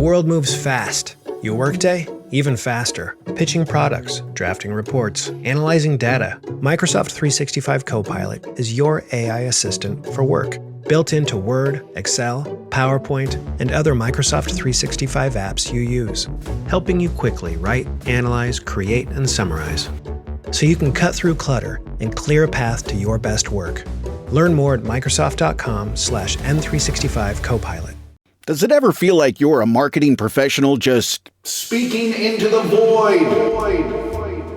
world moves fast. Your workday? Even faster. Pitching products, drafting reports, analyzing data. Microsoft 365 Copilot is your AI assistant for work. Built into Word, Excel, PowerPoint, and other Microsoft 365 apps you use. Helping you quickly write, analyze, create, and summarize. So you can cut through clutter and clear a path to your best work. Learn more at Microsoft.com/M365 Copilot. Does it ever feel like you're a marketing professional just speaking into the void?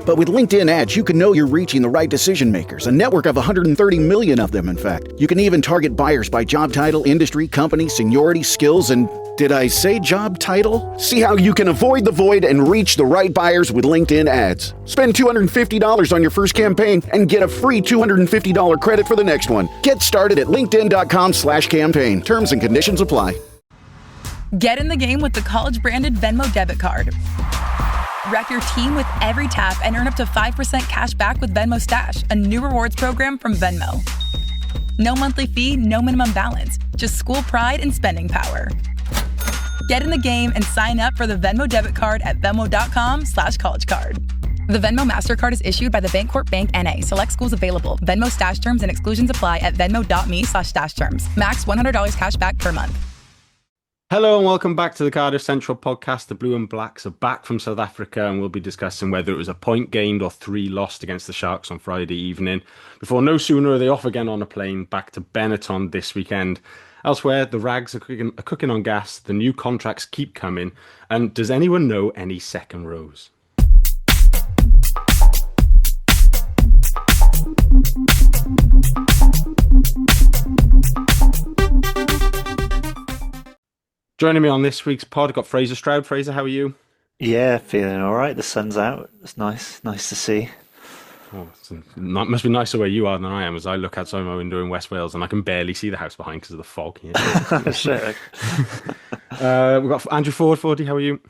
But with LinkedIn ads, you can know you're reaching the right decision makers, a network of 130 million of them, in fact. You can even target buyers by job title, industry, company, seniority, skills, and did I say job title? See how you can avoid the void and reach the right buyers with LinkedIn ads. Spend $250 on your first campaign and get a free $250 credit for the next one. Get started at linkedin.com/campaign. Terms and conditions apply. Get in the game with the college-branded Venmo debit card. Rep your team with every tap and earn up to 5% cash back with Venmo Stash, a new rewards program from Venmo. No monthly fee, no minimum balance, just school pride and spending power. Get in the game and sign up for the Venmo debit card at venmo.com/collegecard. The Venmo MasterCard is issued by the Bancorp Bank N.A. Select schools available. Venmo Stash terms and exclusions apply at venmo.me/stash terms. Max $100 cash back per month. Hello and welcome back to the Cardiff Central podcast. The Blue and Blacks are back from South Africa and we'll be discussing whether it was a point gained or 3 lost against the Sharks on Friday evening. Before no sooner are they off again on a plane back to Benetton this weekend. Elsewhere, the Rags are cooking on gas, the new contracts keep coming, and does anyone know any second rows? Joining me on this week's pod, I've got Frazier Stroud. Fraser, how are you? Yeah, feeling all right. The sun's out. It's nice to see. Oh, must be nicer where you are than I am, as I look outside my window in West Wales and I can barely see the house behind because of the fog here. Shit. We've got Andrew Ford. Fordey, how are you?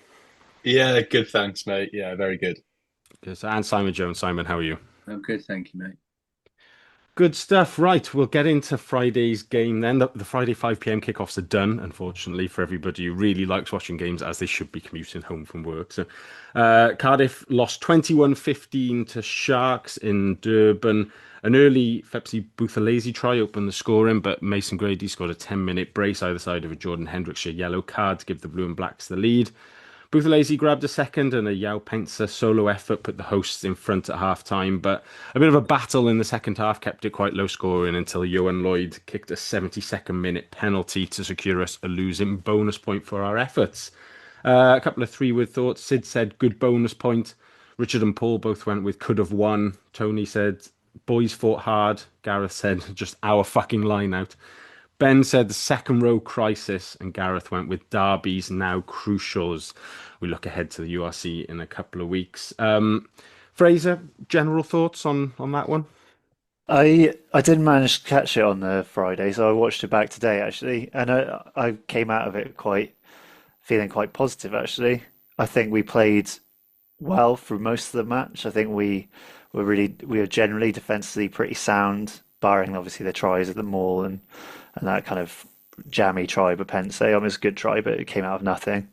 Yeah, good, thanks, mate. Yeah, very good. Good. And Simon Jones. Simon, how are you? I'm good, thank you, mate. Good stuff. Right, we'll get into Friday's game then. The Friday 5 p.m. kickoffs are done, unfortunately, for everybody who really likes watching games as they should be commuting home from work. So Cardiff lost 21-15 to Sharks in Durban. An early Fepsi Buthelezi try opened the scoring, but Mason Grady scored a 10-minute brace either side of a Jordan Hendrickshire yellow card to give the Blue and Blacks the lead. Buthelezi grabbed a second and a Yao Pensa solo effort put the hosts in front at half-time, but a bit of a battle in the second half kept it quite low scoring until Johan Lloyd kicked a 72nd minute penalty to secure us a losing bonus point for our efforts. A couple of 3-word thoughts. Sid said, good bonus point. Richard and Paul both went with could have won. Tony said, boys fought hard. Gareth said, just our fucking line out. Ben said the second row crisis, and Gareth went with derbies now crucial as we look ahead to the URC in a couple of weeks. Fraser, general thoughts on that one? I didn't manage to catch it on the Friday, so I watched it back today actually, and I came out of it feeling quite positive actually. I think we played well through most of the match. I think we were generally defensively pretty sound, barring obviously the tries at the Mall and that kind of jammy try by Pense. I mean, it's a good try, but it came out of nothing.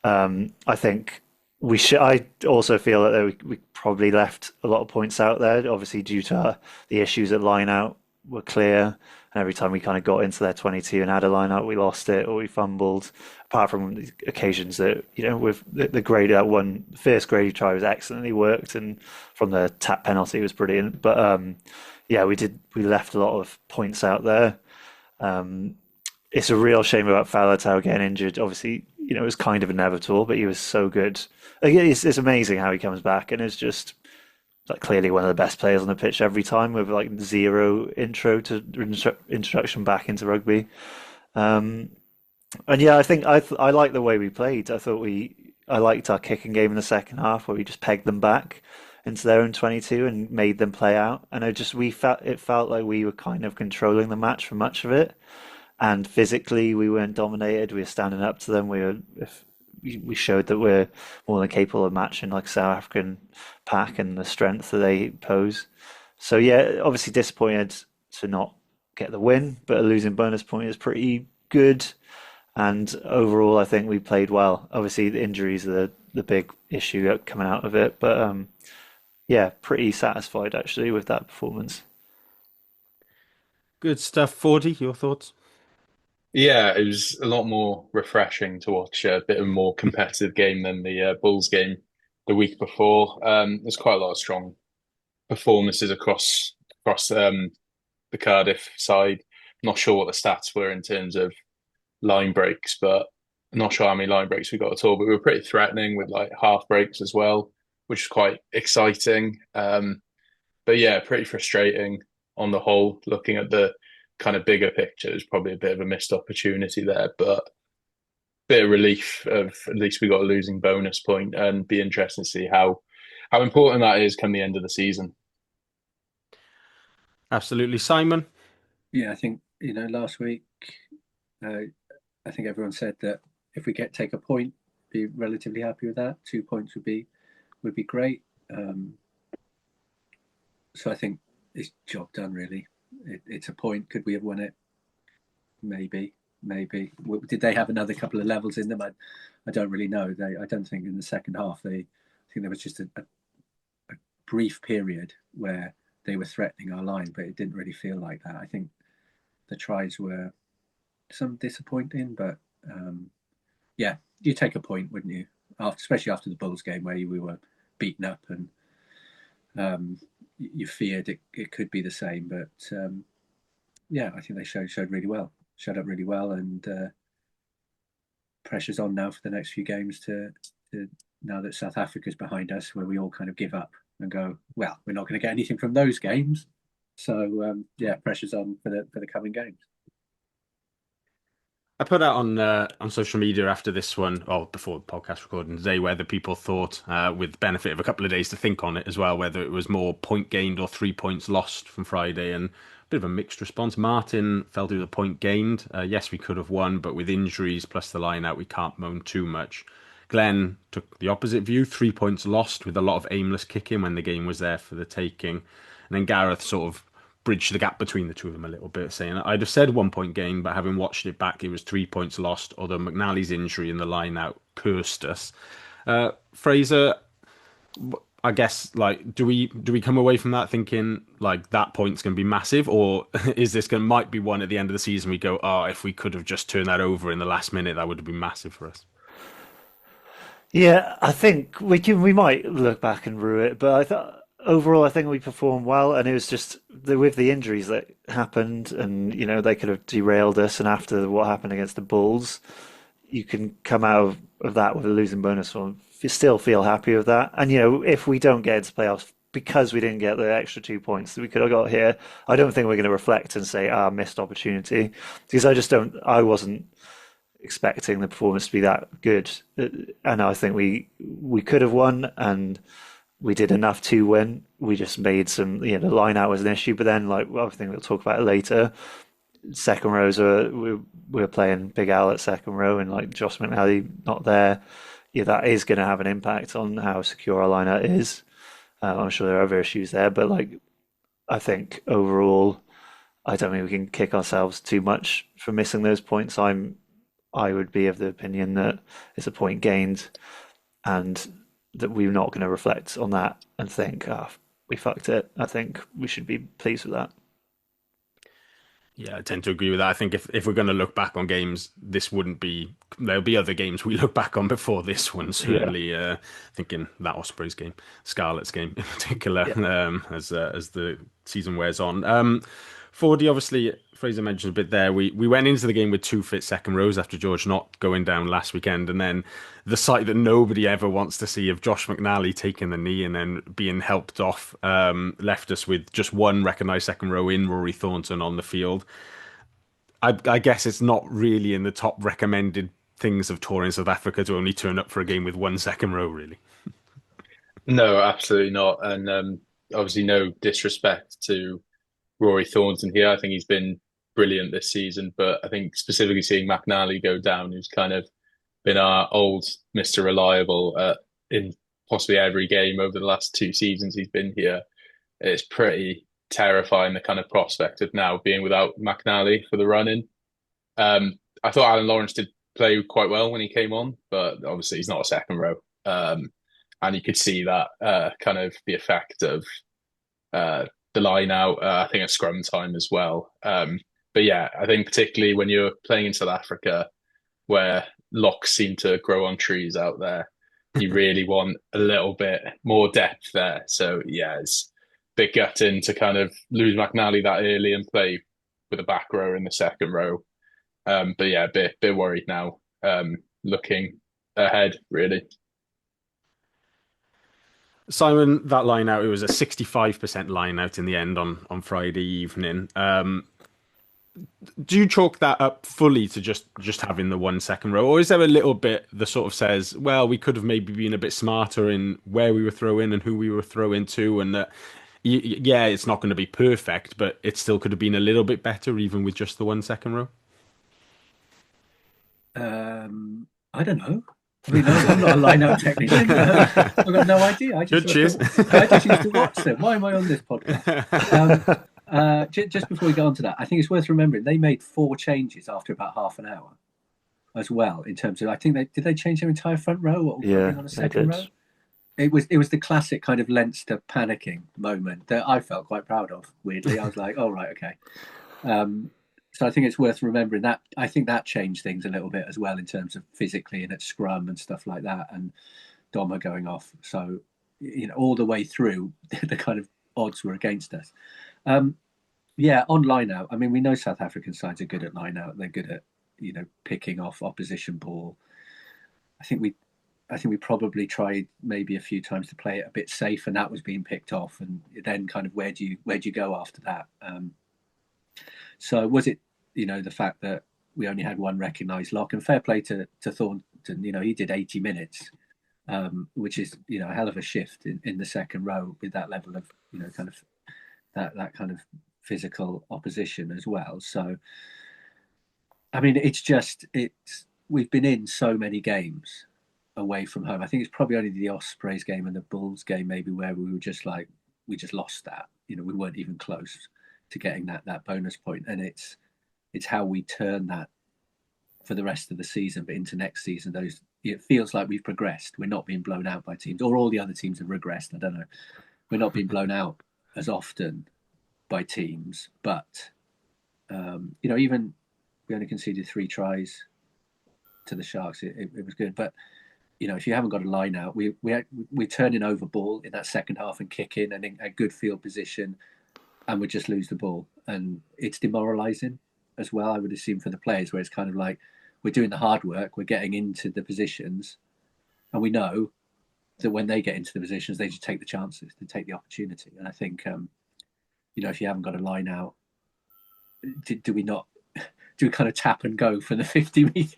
I think I also feel that we probably left a lot of points out there, obviously due to the issues at line out were clear. And every time we kind of got into their 22 and had a line out, we lost it or we fumbled. Apart from the occasions that, with the Grady, that one first Grady try was excellently worked, and from the tap penalty was brilliant. But we left a lot of points out there. It's a real shame about Faletau getting injured. Obviously, it was kind of inevitable, but he was so good. It's amazing how he comes back, and it's just clearly one of the best players on the pitch every time, with zero introduction back into rugby. And yeah, I think I like the way we played. I liked our kicking game in the second half, where we just pegged them back into their own 22 and made them play out. And it felt like we were kind of controlling the match for much of it. And physically, we weren't dominated. We were standing up to them. We showed that we're more than capable of matching South African pack and the strength that they pose. So yeah, obviously disappointed to not get the win, but a losing bonus point is pretty good. And overall, I think we played well. Obviously, the injuries are the big issue coming out of it, but yeah, pretty satisfied actually with that performance. Good stuff. Fordey, your thoughts? Yeah, it was a lot more refreshing to watch a bit of a more competitive game than the Bulls game the week before. There's quite a lot of strong performances across the Cardiff side. Not sure what the stats were in terms of line breaks, but I'm not sure how many line breaks we got at all. But we were pretty threatening with like half breaks as well, which is quite exciting. But yeah, pretty frustrating on the whole. Looking at the kind of bigger picture, there's probably a bit of a missed opportunity there, but bit of relief of at least we got a losing bonus point, and be interesting to see how important that is come the end of the season. Absolutely. Simon? Yeah, I think last week, uh, I think everyone said that if we take a point, be relatively happy with that. 2 points would be great. So I think it's job done really. It's a point. Could we have won it? Maybe. Did they have another couple of levels in them? I don't really know. I don't think in the second half I think there was just a brief period where they were threatening our line, but it didn't really feel like that. I think the tries were some disappointing, but yeah, you take a point, wouldn't you? Especially after the Bulls game where we were beaten up and you feared it could be the same. But yeah, I think they showed really well, showed up really well, and pressure's on now for the next few games to now that South Africa's behind us, where we all kind of give up and go, well, we're not going to get anything from those games. So yeah, pressure's on for the coming games. I put out on social media after this one, or before the podcast recording today, whether people thought, with the benefit of a couple of days to think on it as well, whether it was more point gained or 3 points lost from Friday, and a bit of a mixed response. Martin felt it was a point gained. Yes, we could have won, but with injuries plus the line out, we can't moan too much. Glenn took the opposite view, 3 points lost with a lot of aimless kicking when the game was there for the taking. And then Gareth sort of bridged the gap between the two of them a little bit, saying I'd have said 1 point gain, but having watched it back, it was 3 points lost, although McNally's injury and the line out cursed us. Fraser, I guess, like, do we come away from that thinking like that point's going to be massive, or is this might be one at the end of the season we go, oh, if we could have just turned that over in the last minute, that would have been massive for us? Yeah, I think we might look back and rue it, but I thought overall I think we performed well, and it was just with the injuries that happened, and they could have derailed us. And after what happened against the Bulls, you can come out of that with a losing bonus, or you still feel happy with that. And if we don't get into playoffs because we didn't get the extra 2 points that we could have got here, I don't think we're going to reflect and say, missed opportunity, because I wasn't expecting the performance to be that good, and I think we could have won, and we did enough to win. We just made some, the line out was an issue, but then I think we'll talk about it later. Second rows we were playing Big Al at second row, and like Josh McNally not there. Yeah, that is going to have an impact on how secure our line out is. I'm sure there are other issues there, but I think overall, I don't think we can kick ourselves too much for missing those points. I would be of the opinion that it's a point gained, and that we're not going to reflect on that and think, we fucked it. I think we should be pleased with that. Yeah, I tend to agree with that. I think if we're going to look back on games, there'll be other games we look back on before this one, certainly. Thinking that Ospreys game, Scarlets game in particular, as the season wears on. Fordey, obviously, Fraser mentioned a bit there. We went into the game with 2 fit second rows after George not going down last weekend, and then the sight that nobody ever wants to see of Josh McNally taking the knee and then being helped off left us with just one recognised second row in Rory Thornton on the field. I guess it's not really in the top recommended things of touring South Africa to only turn up for a game with 1 second row, really. No, absolutely not. And obviously, no disrespect to Rory Thornton here. I think he's been brilliant this season, but I think specifically seeing McNally go down, who's kind of been our old Mr. Reliable in possibly every game over the last 2 seasons he's been here, it's pretty terrifying, the kind of prospect of now being without McNally for the run-in. I thought Alan Lawrence did play quite well when he came on, but obviously he's not a second row. And you could see that kind of the effect of the line out, I think at scrum time as well. But yeah, I think particularly when you're playing in South Africa, where locks seem to grow on trees out there, you really want a little bit more depth there. So yeah, it's a bit gutting to kind of lose McNally that early and play with a back row in the second row. But yeah, a bit worried now, looking ahead, really. Simon, that line out, it was a 65% line out in the end on Friday evening. Do you chalk that up fully to just having the 1 second row, or is there a little bit that sort of says, well, we could have maybe been a bit smarter in where we were throwing and who we were throwing to, and that yeah, it's not going to be perfect, but it still could have been a little bit better even with just the 1 second row? I don't know. I mean, I'm not a line-out technician. I've got no idea. I just used to watch them. Why am I on this podcast? Just before we go on to that, I think it's worth remembering they made 4 changes after about half an hour as well, in terms of, I think did they change their entire front row or on a second row? It was the classic kind of Leinster panicking moment that I felt quite proud of, weirdly. I was like, oh, right, okay. So I think it's worth remembering that. I think that changed things a little bit as well in terms of physically and at scrum and stuff like that, and Doma going off. So, all the way through, the kind of odds were against us. Yeah, on line out. I mean, we know South African sides are good at line out. They're good at, picking off opposition ball. I think we probably tried maybe a few times to play it a bit safe, and that was being picked off. And then kind of where'd you go after that? So was it, the fact that we only had one recognised lock? And fair play to Thornton, he did 80 minutes, which is, a hell of a shift in the second row with that level of, kind of that kind of physical opposition as well. So, I mean, we've been in so many games away from home. I think it's probably only the Ospreys game and the Bulls game maybe where we were just like, we just lost that. We weren't even close to getting that bonus point, and it's how we turn that for the rest of the season, but into next season, it feels like we've progressed. We're not being blown out by teams, or all the other teams have regressed. I don't know. We're not being blown out as often by teams, but even we only conceded 3 tries to the Sharks. It was good, but if you haven't got a line out, we're turning over ball in that second half and kicking and in a good field position, and we just lose the ball, and it's demoralising as well. I would assume for the players, where it's kind of like we're doing the hard work, we're getting into the positions, and we know that when they get into the positions, they just take the chances, they take the opportunity. And I think, if you haven't got a line out, do we kind of tap and go for the 50 metre,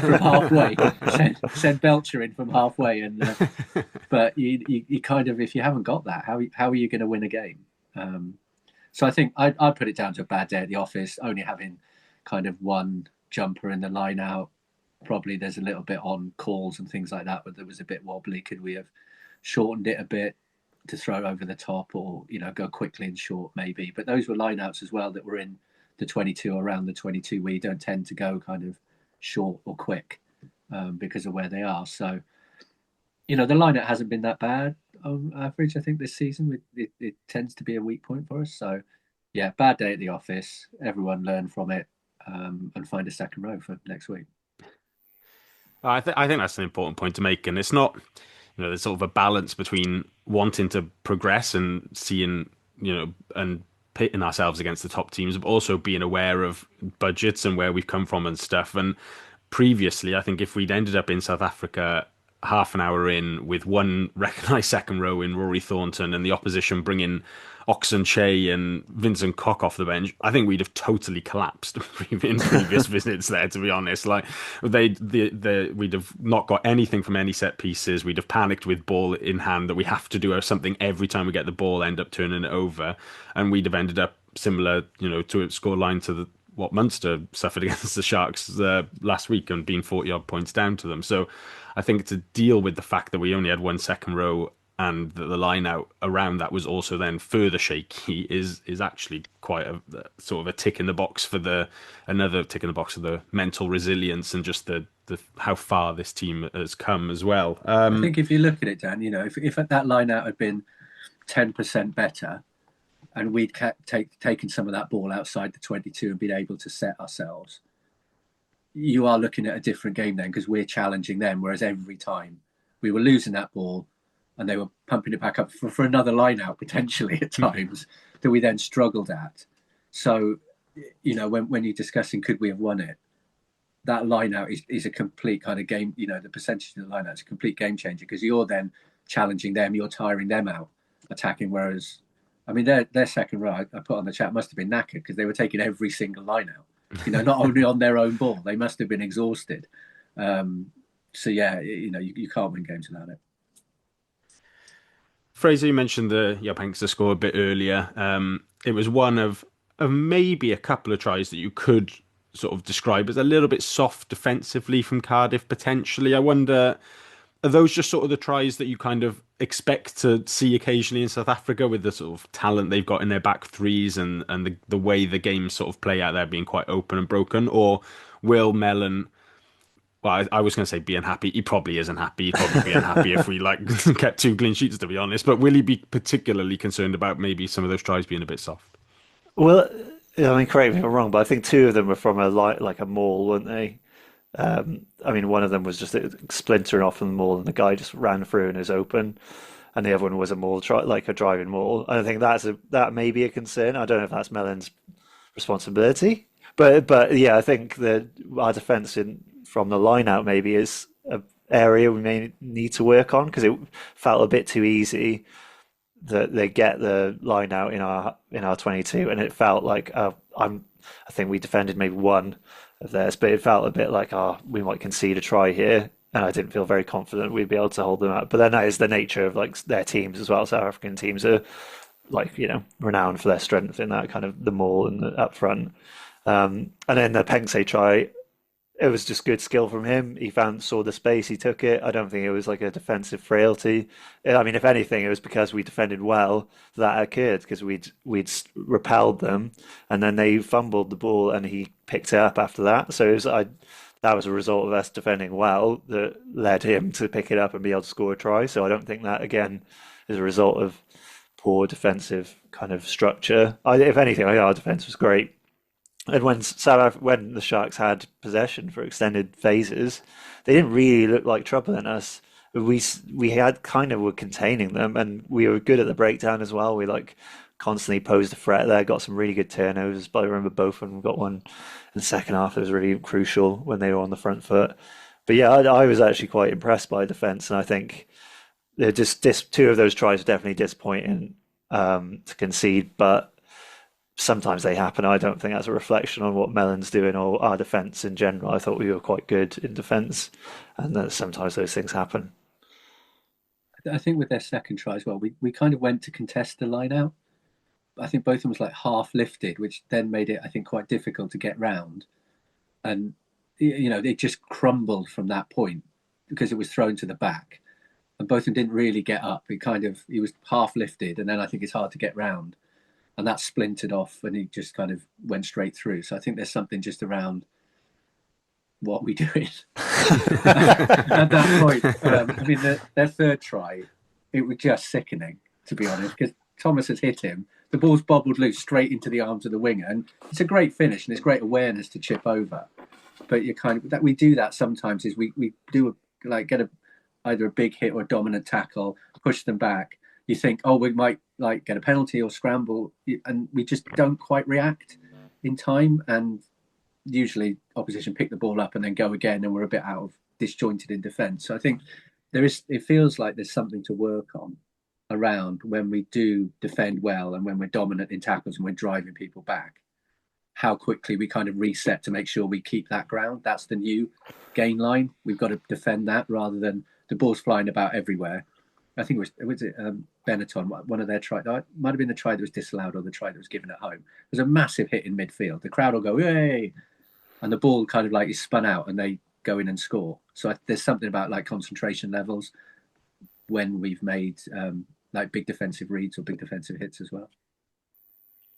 from halfway, send Belcher in from halfway, and but you kind of, if you haven't got that, how are you going to win a game? So I think I'd put it down to a bad day at the office, only having kind of one jumper in the line out. Probably there's a little bit on calls and things like that, but there was a bit wobbly. Could we have shortened it a bit to throw over the top, or go quickly and short maybe? But those were lineouts as well that were in the 22 or around the 22, where you don't tend to go kind of short or quick because of where they are. So the lineout hasn't been that bad on average, I think, this season. It tends to be a weak point for us. So yeah, bad day at the office. Everyone learn from it and find a second row for next week. I think that's an important point to make, and it's not, there's sort of a balance between wanting to progress and seeing, and pitting ourselves against the top teams, but also being aware of budgets and where we've come from and stuff. And previously, I think if we'd ended up in South Africa half an hour in with one recognised second row in Rory Thornton and the opposition bringing Oxen Che and Vincent Koch off the bench, I think we'd have totally collapsed in previous visits there, to be honest. Like we'd have not got anything from any set pieces. We'd have panicked with ball in hand that we have to do something every time we get the ball, end up turning it over, and we'd have ended up similar, to a scoreline to what Munster suffered against the Sharks last week and being 40 odd points down to them. So I think to deal with the fact that we only had one second row and the line out around that was also then further shaky is actually quite a sort of a tick in the box for another tick in the box for the mental resilience and just the how far this team has come as well. I think if you look at it, Dan, if that line out had been 10% better, and we'd taken some of that ball outside the 22 and been able to set ourselves, you are looking at a different game then, because we're challenging them, whereas every time we were losing that ball and they were pumping it back up for another line out potentially at times that we then struggled at. So, when you're discussing could we have won it, that line out is a complete kind of game, the percentage of the line out is a complete game changer, because you're then challenging them, you're tiring them out attacking, whereas I mean, their second row, I put on the chat, must have been knackered because they were taking every single line out. Not only on their own ball, they must have been exhausted. So yeah, you can't win games without it. Fraser, you mentioned the Yapanksa score a bit earlier. It was one of maybe a couple of tries that you could sort of describe as a little bit soft defensively from Cardiff, potentially. I wonder, are those just sort of the tries that you kind of expect to see occasionally in South Africa with the sort of talent they've got in their back threes and the way the games sort of play out there being quite open and broken? Or will Mellon, well, I was going to say be unhappy. He probably is unhappy. He'd probably be unhappy if we kept 2 clean sheets, to be honest. But will he be particularly concerned about maybe some of those tries being a bit soft? Well, I mean, correct me if I'm wrong, but I think 2 of them were from a maul, weren't they? I mean, one of them was just splintering off from the maul, and the guy just ran through and is open, and the other one was a maul, like a driving maul. I think that may be a concern. I don't know if that's Mellon's responsibility, but yeah, I think that our defence from the line out maybe is an area we may need to work on, because it felt a bit too easy that they get the line out in our 22, and it felt like I think we defended maybe one of theirs, but it felt a bit like we might concede a try here, and I didn't feel very confident we'd be able to hold them out. But then that is the nature of their teams as well. South African teams are renowned for their strength in that kind of the maul and the up front. And then the Penksay try, it was just good skill from him. He saw the space, he took it. I don't think it was like a defensive frailty. I mean, if anything, it was because we defended well that occurred, because we'd repelled them, and then they fumbled the ball and he picked it up after that. So that was a result of us defending well that led him to pick it up and be able to score a try. So I don't think that, again, is a result of poor defensive kind of structure. If anything, our defence was great. And when the Sharks had possession for extended phases, they didn't really look like troubling us. We had kind of were containing them, and we were good at the breakdown as well. We constantly posed a threat there, got some really good turnovers. But I remember both of them got one in the second half that was really crucial when they were on the front foot. But yeah, I was actually quite impressed by defence, and I think just 2 of those tries were definitely disappointing to concede, but sometimes they happen. I don't think that's a reflection on what Mellon's doing or our defence in general. I thought we were quite good in defence, and that sometimes those things happen. I think with their second try as well, we kind of went to contest the line out. I think both of them was half lifted, which then made it, I think, quite difficult to get round. And, it just crumbled from that point because it was thrown to the back. And both of them didn't really get up. He was half lifted, and then I think it's hard to get round. And that splintered off, and he just kind of went straight through. So I think there's something just around what we doing at that point. I mean, their third try, it was just sickening, to be honest, because Thomas has hit him. The ball's bobbled loose straight into the arms of the winger, and it's a great finish and it's great awareness to chip over. But we do that sometimes. Is we do get either a big hit or a dominant tackle, push them back. You think, we might get a penalty or scramble, and we just don't quite react in time. And usually opposition pick the ball up and then go again, and we're a bit out of disjointed in defence. So I think it feels like there's something to work on around when we do defend well and when we're dominant in tackles and we're driving people back, how quickly we kind of reset to make sure we keep that ground. That's the new gain line. We've got to defend that rather than the ball's flying about everywhere. I think it was Benetton, one of their tries. It might have been the try that was disallowed or the try that was given at home. There's a massive hit in midfield. The crowd will go, yay! And the ball kind of is spun out and they go in and score. So there's something about concentration levels. when we've made like big defensive reads or big defensive hits as well.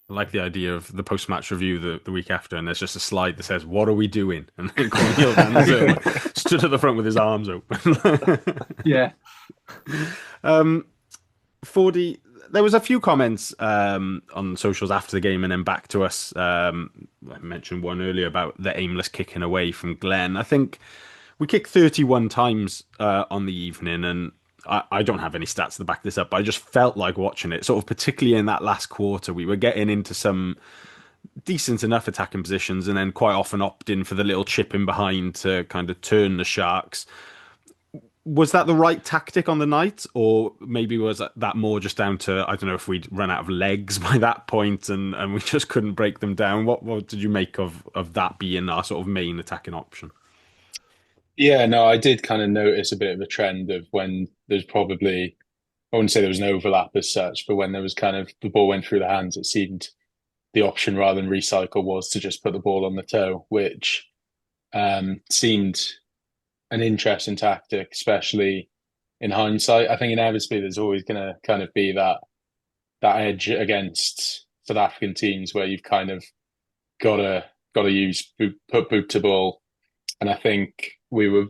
I like the idea of the post-match review the week after, and there's just a slide that says, "What are we doing?" And then Corniel Van Zyl stood at the front with his arms open. Yeah. Fordey, there was a few comments on socials after the game and then back to us. I mentioned one earlier about the aimless kicking away from Glenn. I think we kicked 31 times on the evening, and I don't have any stats to back this up, but I just felt like watching it, sort of particularly in that last quarter, we were getting into some decent enough attacking positions and then quite often opting for the little chip in behind to kind of turn the Sharks. Was that the right tactic on the night, or maybe was that more just down to, I don't know, if we'd run out of legs by that point and we just couldn't break them down? What did you make of that being our sort of main attacking option? Yeah, no, I did kind of notice a bit of a trend of when there's probably, I wouldn't say there was an overlap as such, but when there was kind of the ball went through the hands, it seemed the option rather than recycle was to just put the ball on the toe, which seemed an interesting tactic, especially in hindsight. I think inevitably there's always going to kind of be that edge against South African teams where you've kind of got to put boot to ball, and I think we were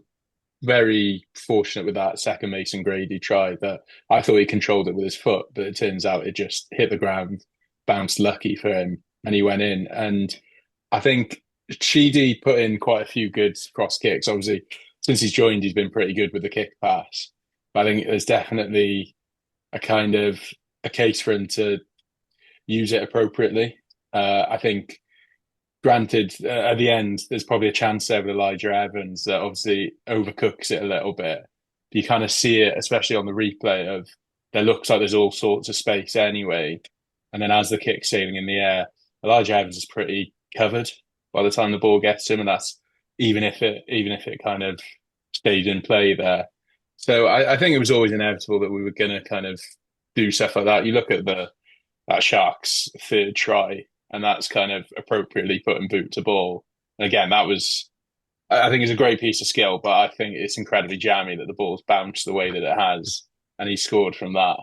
very fortunate with that second Mason Grady try that I thought he controlled it with his foot, but it turns out it just hit the ground, bounced lucky for him, and he went in. And I think Sheedy put in quite a few good cross kicks. Obviously, since he's joined, he's been pretty good with the kick pass. But I think there's definitely a kind of a case for him to use it appropriately. I think, granted, at the end, there's probably a chance there with Elijah Evans that obviously overcooks it a little bit. You kind of see it, especially on the replay, of there looks like there's all sorts of space anyway. And then as the kick's sailing in the air, Elijah Evans is pretty covered by the time the ball gets to him, and that's even if it kind of stayed in play there. So I think it was always inevitable that we were going to kind of do stuff like that. You look at that Sharks third try, and that's kind of appropriately putting boot to ball. And again, I think it's a great piece of skill, but I think it's incredibly jammy that the ball's bounced the way that it has, and he scored from that.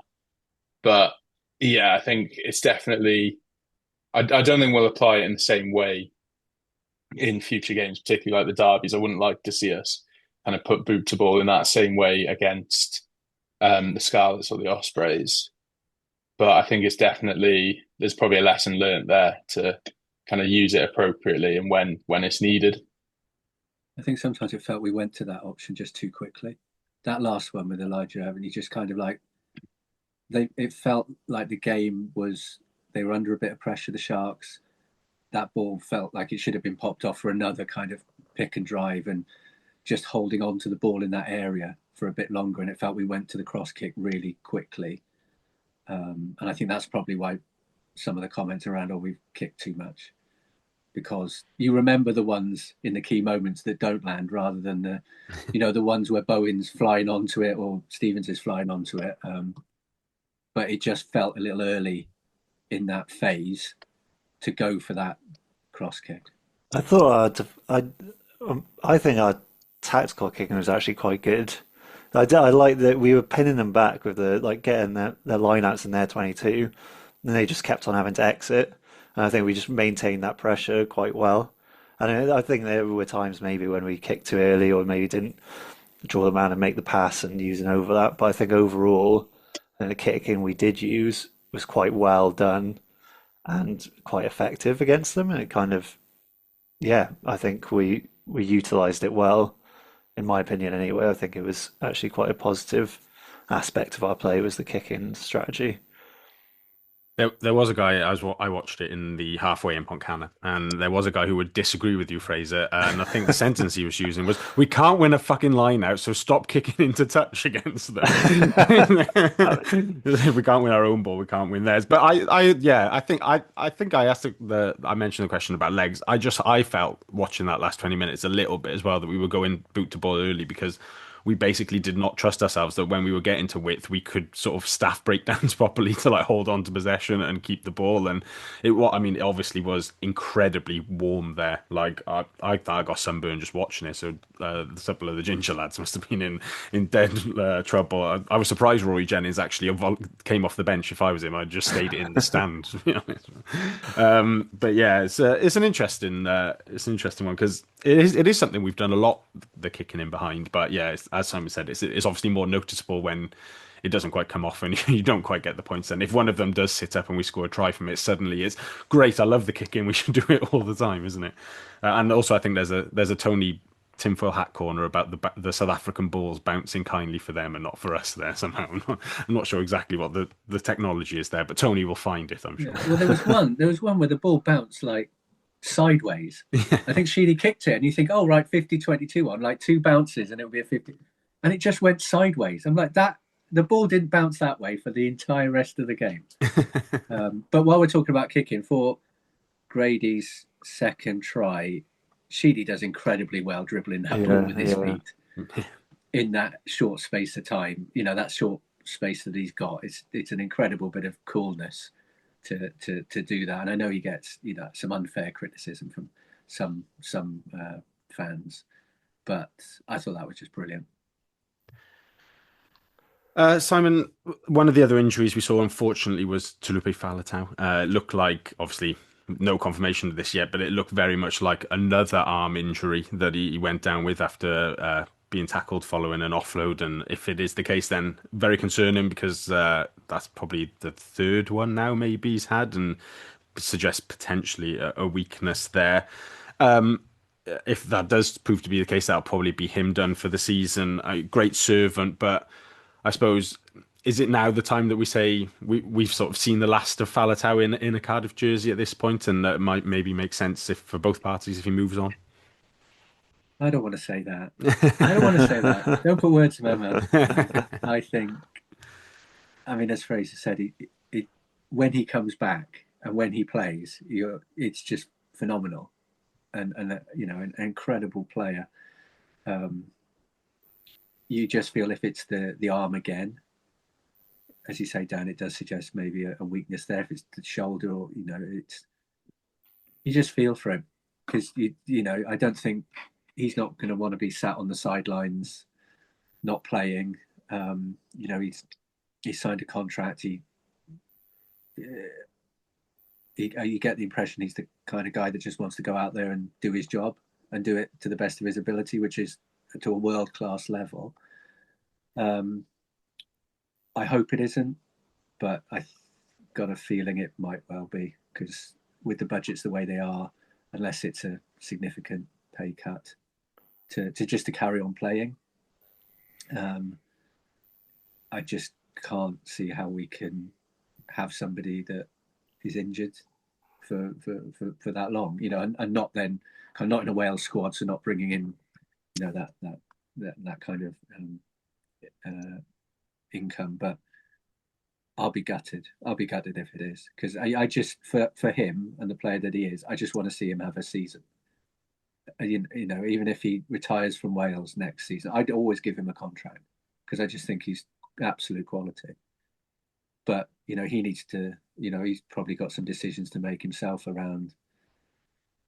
But yeah, I think it's definitely, I don't think we'll apply it in the same way in future games, particularly like the derbies. I wouldn't like to see us kind of put boot to ball in that same way against the Scarlets or the Ospreys. But I think there's probably a lesson learned there to kind of use it appropriately and when it's needed. I think sometimes it felt we went to that option just too quickly. That last one with Elijah Evans, he just kind of like, it felt like the game was, they were under a bit of pressure, the Sharks. That ball felt like it should have been popped off for another kind of pick and drive, and just holding on to the ball in that area for a bit longer. And it felt we went to the cross kick really quickly. And I think that's probably why some of the comments around, oh, we've kicked too much, because you remember the ones in the key moments that don't land rather than the ones where Bowen's flying onto it or Stevens is flying onto it. But it just felt a little early in that phase to go for that cross kick. I think our tactical kicking was actually quite good. I like that we were pinning them back with getting their lineouts in their 22, and they just kept on having to exit. And I think we just maintained that pressure quite well. And I think there were times maybe when we kicked too early or maybe didn't draw the man and make the pass and use an overlap. But I think overall, the kicking we did use was quite well done and quite effective against them. And it kind of, I think we utilised it well, in my opinion anyway. I think it was actually quite a positive aspect of our play was the kicking strategy. There was a guy, I watched it in the halfway in Pontcanna, and there was a guy who would disagree with you, Fraser, and I think the sentence he was using was, we can't win a fucking line out, so stop kicking into touch against them. If we can't win our own ball, we can't win theirs. But I think I asked I mentioned the question about legs. I felt watching that last 20 minutes a little bit as well that we were going boot to ball early, because we basically did not trust ourselves that when we were getting to width, we could sort of staff breakdowns properly to like hold on to possession and keep the ball. And it obviously was incredibly warm there. Like I thought I got sunburned just watching it. So a couple of the ginger lads must have been in dead trouble. I was surprised Rory Jennings actually came off the bench. If I was him, I'd just stayed in the stand. To be honest. But yeah, it's an interesting one because it is something we've done a lot, the kicking in behind. But yeah, as Simon said, it's obviously more noticeable when it doesn't quite come off and you don't quite get the points. And if one of them does sit up and we score a try from it, suddenly it's great. I love the kicking. We should do it all the time, isn't it? And also, I think there's a Tony tinfoil hat corner about the South African balls bouncing kindly for them and not for us there somehow. I'm not sure exactly what the technology is there, but Tony will find it, I'm sure. Yeah. Well, there was one where the ball bounced like sideways. Yeah. I think Sheedy kicked it and you think, oh, right, 50-22 on, like 2 bounces and it'll be a 50. And it just went sideways. I'm like, the ball didn't bounce that way for the entire rest of the game. But while we're talking about kicking, for Grady's second try, Sheedy does incredibly well dribbling that ball with his feet in that short space of time. You know, that short space that he's got, it's an incredible bit of coolness to do that. And I know he gets, you know, some unfair criticism from some fans, but I thought that was just brilliant. Simon, one of the other injuries we saw, unfortunately, was Taulupe Faletau. It looked like, obviously, no confirmation of this yet, but it looked very much like another arm injury that he went down with after being tackled following an offload. And if it is the case, then very concerning because that's probably the third one now maybe he's had and suggests potentially a weakness there. If that does prove to be the case, that'll probably be him done for the season. A great servant, but I suppose, is it now the time that we say we've sort of seen the last of Faletau in a Cardiff jersey at this point, and that might maybe make sense for both parties if he moves on? I don't want to say that. I don't want to say that. Don't put words in my mouth. I think, I mean, as Fraser said, when he comes back and when he plays, it's just phenomenal, and you know, an incredible player. You just feel if it's the arm again, as you say, Dan, it does suggest maybe a weakness there. If it's the shoulder, or you know, you just feel for him because you know, I don't think he's not going to want to be sat on the sidelines, not playing. You know, he signed a contract. You get the impression he's the kind of guy that just wants to go out there and do his job and do it to the best of his ability, which is to a world-class level. I hope it isn't, but I've got a feeling it might well be, because with the budgets the way they are, unless it's a significant pay cut to carry on playing, I just can't see how we can have somebody that is injured for that long, you know, and not then not in a Wales squad, so not bringing in, you know, that kind of income. But I'll be gutted if it is, because I just for him and the player that he is, I just want to see him have a season. You know, even if he retires from Wales next season, I'd always give him a contract because I just think he's absolute quality. But you know, he needs to, you know, he's probably got some decisions to make himself around,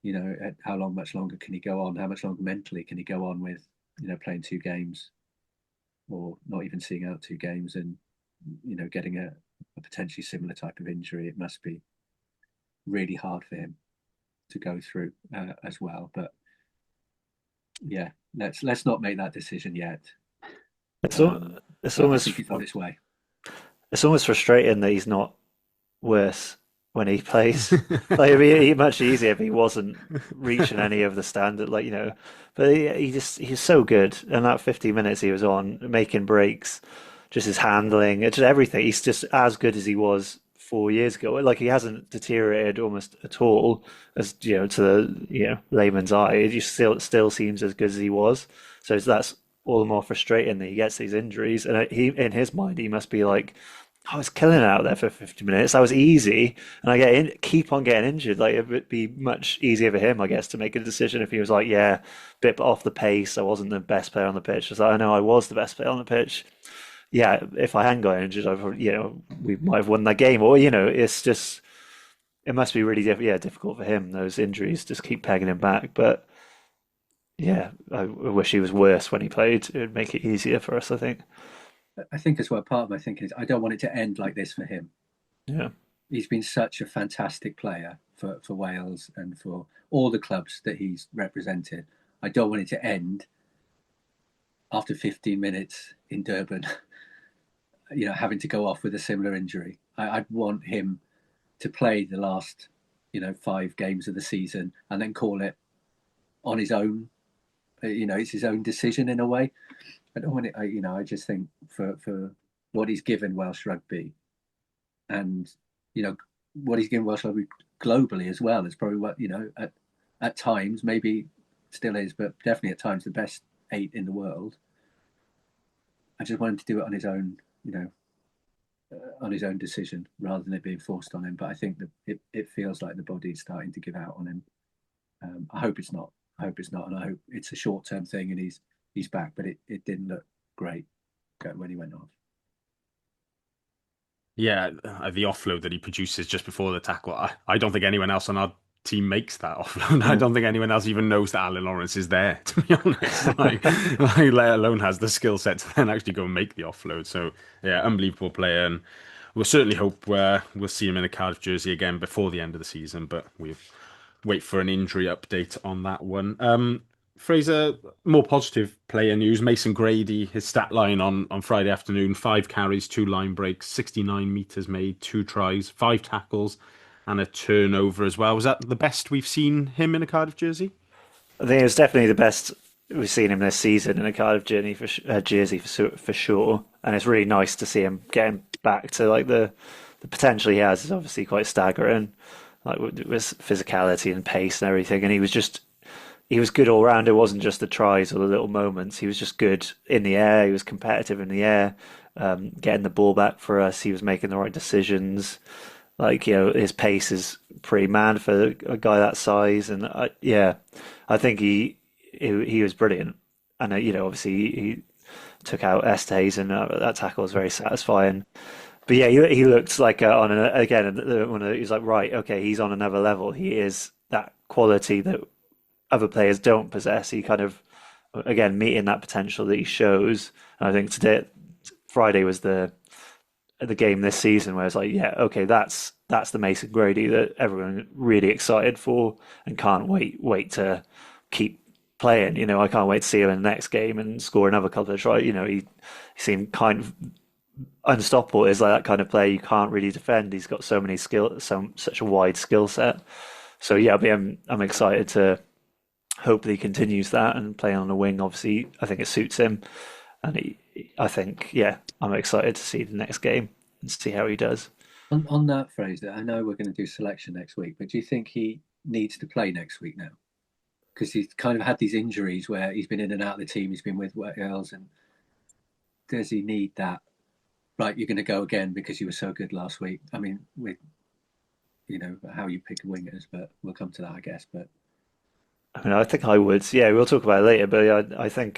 you know, how much longer can he go on? How much longer mentally can he go on with, you know, playing 2 games or not even seeing out 2 games and, you know, getting a potentially similar type of injury? It must be really hard for him to go through as well. But yeah, let's not make that decision yet. It's almost he's on its way. It's almost frustrating that he's not worse when he plays. Like, it'd be much easier if he wasn't reaching any of the standard, like, you know. But he's so good. And that 50 minutes he was on, making breaks, just his handling, just everything. He's just as good as he was 4 years ago. Like, he hasn't deteriorated almost at all, as you know, to the, you know, layman's eye. It just still seems as good as he was. So that's all the more frustrating that he gets these injuries. And he, in his mind, he must be like, I was killing it out there for 50 minutes. That was easy, and keep on getting injured. Like it would be much easier for him, I guess, to make a decision if he was like, yeah, bit off the pace. I wasn't the best player on the pitch. It's like, I know I was the best player on the pitch. Yeah, if I hadn't got injured, I probably, we might have won that game. Or it's just it must be really difficult for him. Those injuries just keep pegging him back. But yeah, I wish he was worse when he played. It would make it easier for us, I think. I think as well, part of my thinking is I don't want it to end like this for him. Yeah. He's been such a fantastic player for Wales and for all the clubs that he's represented. I don't want it to end after 15 minutes in Durban, having to go off with a similar injury. I'd want him to play the last, 5 games of the season and then call it on his own. It's his own decision in a way. I don't want it. I just think for what he's given Welsh rugby, and what he's given Welsh rugby globally as well, is probably what at times maybe still is, but definitely at times the best 8 in the world. I just want him to do it on his own, on his own decision rather than it being forced on him. But I think that it feels like the body's starting to give out on him. I hope it's not. And I hope it's a short-term thing and he's back. But it didn't look great when he went off. Yeah, the offload that he produces just before the tackle, I don't think anyone else on our team makes that offload. I don't think anyone else even knows that Alan Lawrence is there, to be honest. Let alone has the skill set to then actually go and make the offload. So, yeah, unbelievable player. And we'll certainly hope we'll see him in a Cardiff jersey again before the end of the season. But we'll wait for an injury update on that one. Fraser, more positive player news. Mason Grady, his stat line on Friday afternoon: 5 carries, 2 line breaks, 69 metres made, 2 tries, 5 tackles, and a turnover as well. Was that the best we've seen him in a Cardiff jersey? I think it was definitely the best we've seen him this season in a Cardiff jersey for sure. And it's really nice to see him getting back to like the potential he has is obviously quite staggering, like with physicality and pace and everything. And he was good all round. It wasn't just the tries or the little moments. He was just good in the air. He was competitive in the air, getting the ball back for us. He was making the right decisions. Like, his pace is pretty mad for a guy that size. And I think he was brilliant. And, obviously he took out Estes and that tackle was very satisfying. But yeah, he looked like he's like, right, okay, he's on another level. He is that quality that other players don't possess. He kind of, again, meeting that potential that he shows. And I think Friday was the game this season where it's like, yeah, okay, that's the Mason Grady that everyone really excited for and can't wait to keep playing. I can't wait to see him in the next game and score another couple of tries. He seemed kind of unstoppable. Is like that kind of player you can't really defend. He's got so many such a wide skill set. So yeah, I'm excited to hopefully he continues that and playing on the wing. Obviously, I think it suits him, and I'm excited to see the next game and see how he does. On that, Fraser, I know we're going to do selection next week, but do you think he needs to play next week now? Because he's kind of had these injuries where he's been in and out of the team. He's been with Wales, and does he need that? Right, you're going to go again because you were so good last week. I mean, with how you pick wingers, but we'll come to that, I guess. But I think I would. Yeah, we'll talk about it later. But I think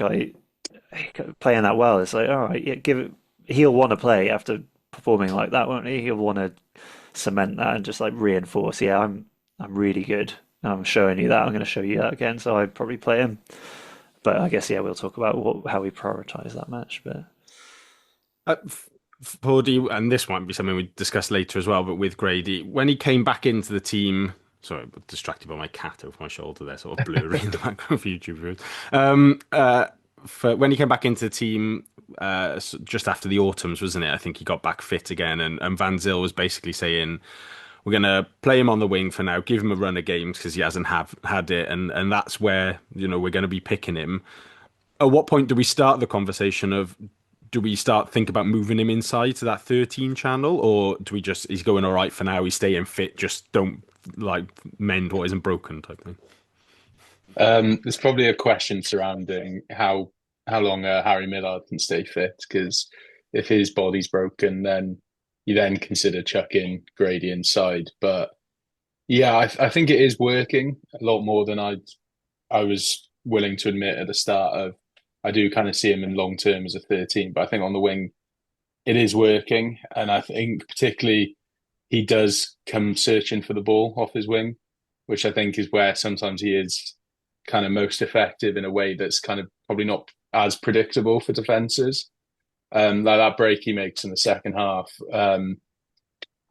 playing that well is like, all right, yeah, give it. He'll want to play after performing like that, won't he? He'll want to cement that and just like reinforce. Yeah, I'm really good. I'm showing you that. I'm going to show you that again. So I'd probably play him. But I guess we'll talk about how we prioritize that match. But Fordey, and this might be something we discuss later as well. But with Grady, when he came back into the team. Sorry, I'm distracted by my cat over my shoulder there, sort of blurry in the background for YouTube viewers. When he came back into the team just after the autumns, wasn't it? I think he got back fit again, and Van Zyl was basically saying, we're going to play him on the wing for now, give him a run of games because he hasn't had it, and that's where we're going to be picking him. At what point do we start the conversation of, do we start think about moving him inside to that 13 channel, or do we just, he's going all right for now, he's staying fit, just don't mend what isn't broken type thing? There's probably a question surrounding how long Harry Millard can stay fit, because if his body's broken, then you then consider chucking Grady inside. But yeah, I think it is working a lot more than I was willing to admit at the start of. I do kind of see him in long term as a 13, but I think on the wing it is working, and I think particularly he does come searching for the ball off his wing, which I think is where sometimes he is kind of most effective in a way that's kind of probably not as predictable for defenses. Like that break he makes in the second half. I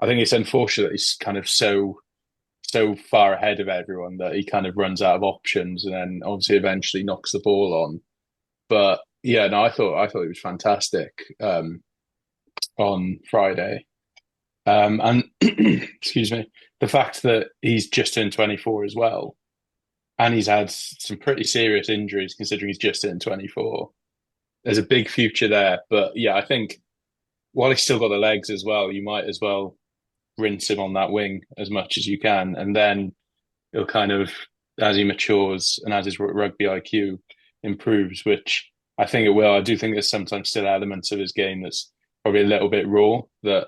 think it's unfortunate that he's kind of so far ahead of everyone that he kind of runs out of options, and then obviously eventually knocks the ball on. But yeah, no, I thought it was fantastic on Friday. And excuse me, the fact that he's just turned 24 as well, and he's had some pretty serious injuries considering he's just turned 24. There's a big future there. But yeah, I think while he's still got the legs as well, you might as well rinse him on that wing as much as you can. And then he'll kind of, as he matures and as his rugby IQ improves, which I think it will. I do think there's sometimes still elements of his game that's probably a little bit raw that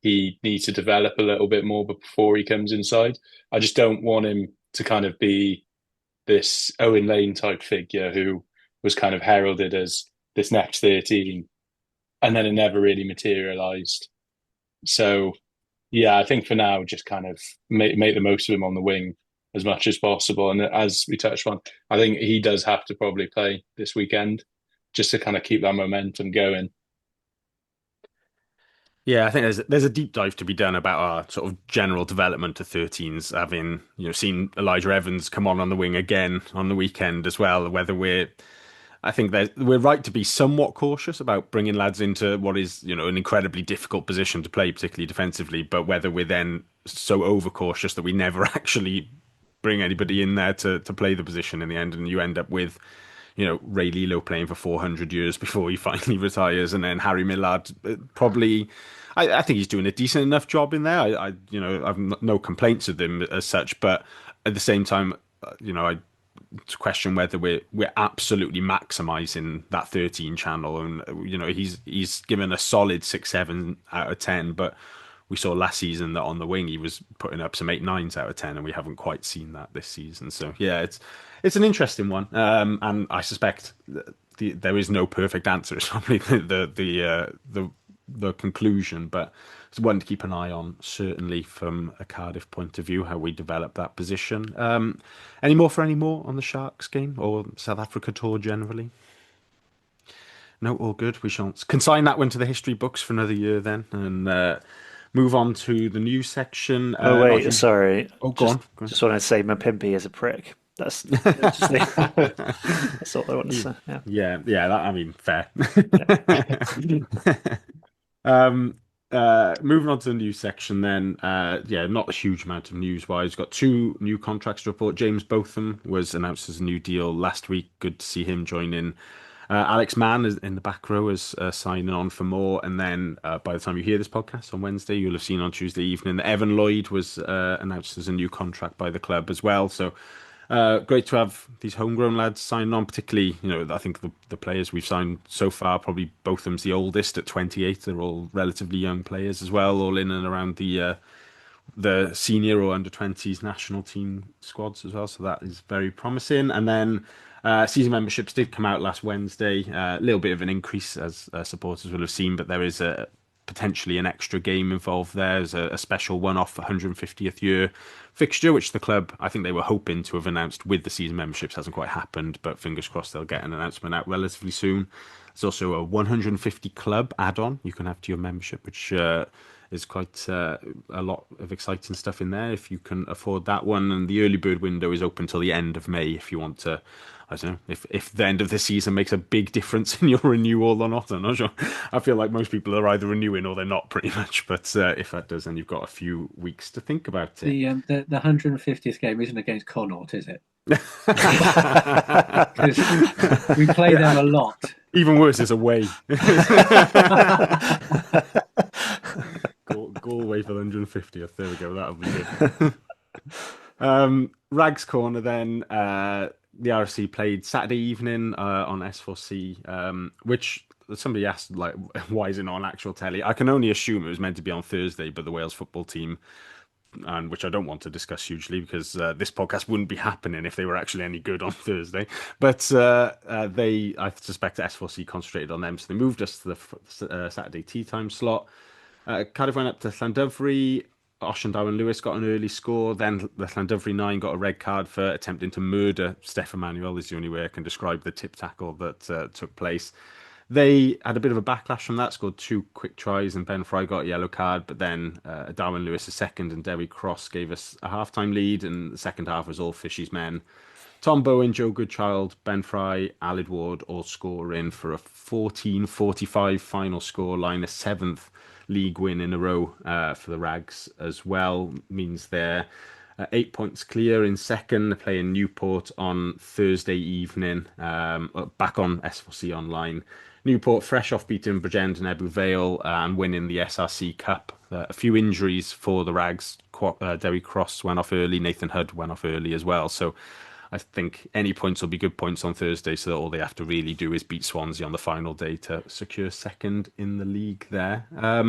he needs to develop a little bit more before he comes inside. I just don't want him to kind of be this Owen Lane type figure who was kind of heralded as this next 13, and then it never really materialized. So yeah, I think for now, just kind of make the most of him on the wing as much as possible. And as we touched on, I think he does have to probably play this weekend just to kind of keep that momentum going. Yeah, I think there's a deep dive to be done about our sort of general development of 13s, having seen Elijah Evans come on the wing again on the weekend as well. I think that we're right to be somewhat cautious about bringing lads into what is an incredibly difficult position to play, particularly defensively. But whether we're then so overcautious that we never actually bring anybody in there to play the position in the end, and you end up with Ray Lilo playing for 400 years before he finally retires, and then Harry Millard probably. I think he's doing a decent enough job in there. I've no complaints with him as such, but at the same time, I to question whether we're absolutely maximising that 13 channel, and he's given a solid 6-7 out of 10, but we saw last season that on the wing he was putting up some 8-9s out of 10, and we haven't quite seen that this season. So yeah, it's an interesting one, and I suspect there is no perfect answer. It's probably the conclusion, but it's one to keep an eye on, certainly from a Cardiff point of view, how we develop that position. Any more on the Sharks game or South Africa tour generally? No, all good. We shall consign that one to the history books for another year then, and move on to the news section. Sorry. Oh, go on. Just wanted to say Mapimpi is a prick. That's that's all I want to say. Yeah. I mean, fair. Moving on to the news section then. Not a huge amount of news wise. Got 2 new contracts to report. James Botham was announced as a new deal last week. Good to see him join in. Alex Mann is in the back row as signing on for more. And then by the time you hear this podcast on Wednesday, you'll have seen on Tuesday evening that Evan Lloyd was announced as a new contract by the club as well. So great to have these homegrown lads signing on, particularly, I think the players we've signed so far, probably Botham's the oldest at 28. They're all relatively young players as well, all in and around the senior or under 20s national team squads as well. So that is very promising. And then season memberships did come out last Wednesday. A little bit of an increase, as supporters will have seen, but there is potentially an extra game involved there. There's a special one-off 150th year fixture, which the club, I think they were hoping to have announced with the season memberships. Hasn't quite happened, but fingers crossed they'll get an announcement out relatively soon. There's also a 150 club add-on you can have to your membership, which is quite a lot of exciting stuff in there if you can afford that one. And the early bird window is open till the end of May if you want to. I don't know if the end of the season makes a big difference in your renewal or not. I'm not sure. I feel like most people are either renewing or they're not, pretty much. But if that does, then you've got a few weeks to think about it. The 150th game isn't against Connaught, is it? Because we play them a lot. Even worse, it's away. Go away for the 150th. There we go. That'll be good. Rags Corner then. the RFC played Saturday evening on S4C, which somebody asked, like, why is it not on actual telly? I can only assume it was meant to be on Thursday, but the Wales football team, and which I don't want to discuss hugely because this podcast wouldn't be happening if they were actually any good on Thursday. But I suspect S4C concentrated on them, so they moved us to the Saturday tea time slot. Cardiff went up to Llandovery. Oshandow and Lewis got an early score. Then the Llandovery 9 got a red card for attempting to murder Stefan Manuel, is the only way I can describe the tip tackle that took place. They had a bit of a backlash from that, scored 2 quick tries, and Ben Fry got a yellow card. But then Darwin Lewis a second, and Dewi Cross gave us a half-time lead, and the second half was all Fishy's men. Tom Bowen, Joe Goodchild, Ben Fry, Alid Ward all scoring for a 14-45 final scoreline, a 7th league win in a row for the Rags as well. Means they're 8 points clear in second. They're playing Newport on Thursday evening, back on S4C Online. Newport fresh off beating Bridgend and Ebbw Vale and winning the SRC Cup. A few injuries for the Rags. Dewi Cross went off early. Nathan Hood went off early as well. So I think any points will be good points on Thursday, so that all they have to really do is beat Swansea on the final day to secure second in the league there. There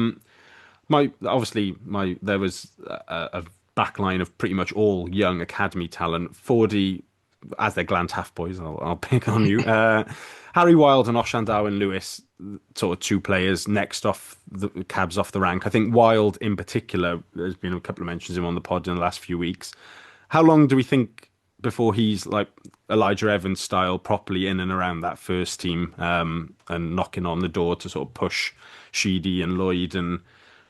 was a backline of pretty much all young academy talent. Fordey, as their Glant half boys, I'll pick on you. Harry Wild and Oshandow and Lewis, sort of 2 players next off the cabs off the rank. I think Wild in particular, there's been a couple of mentions of him on the pod in the last few weeks. How long do we think before he's like Elijah Evans style, properly in and around that first team, and knocking on the door to sort of push Sheedy and Lloyd, and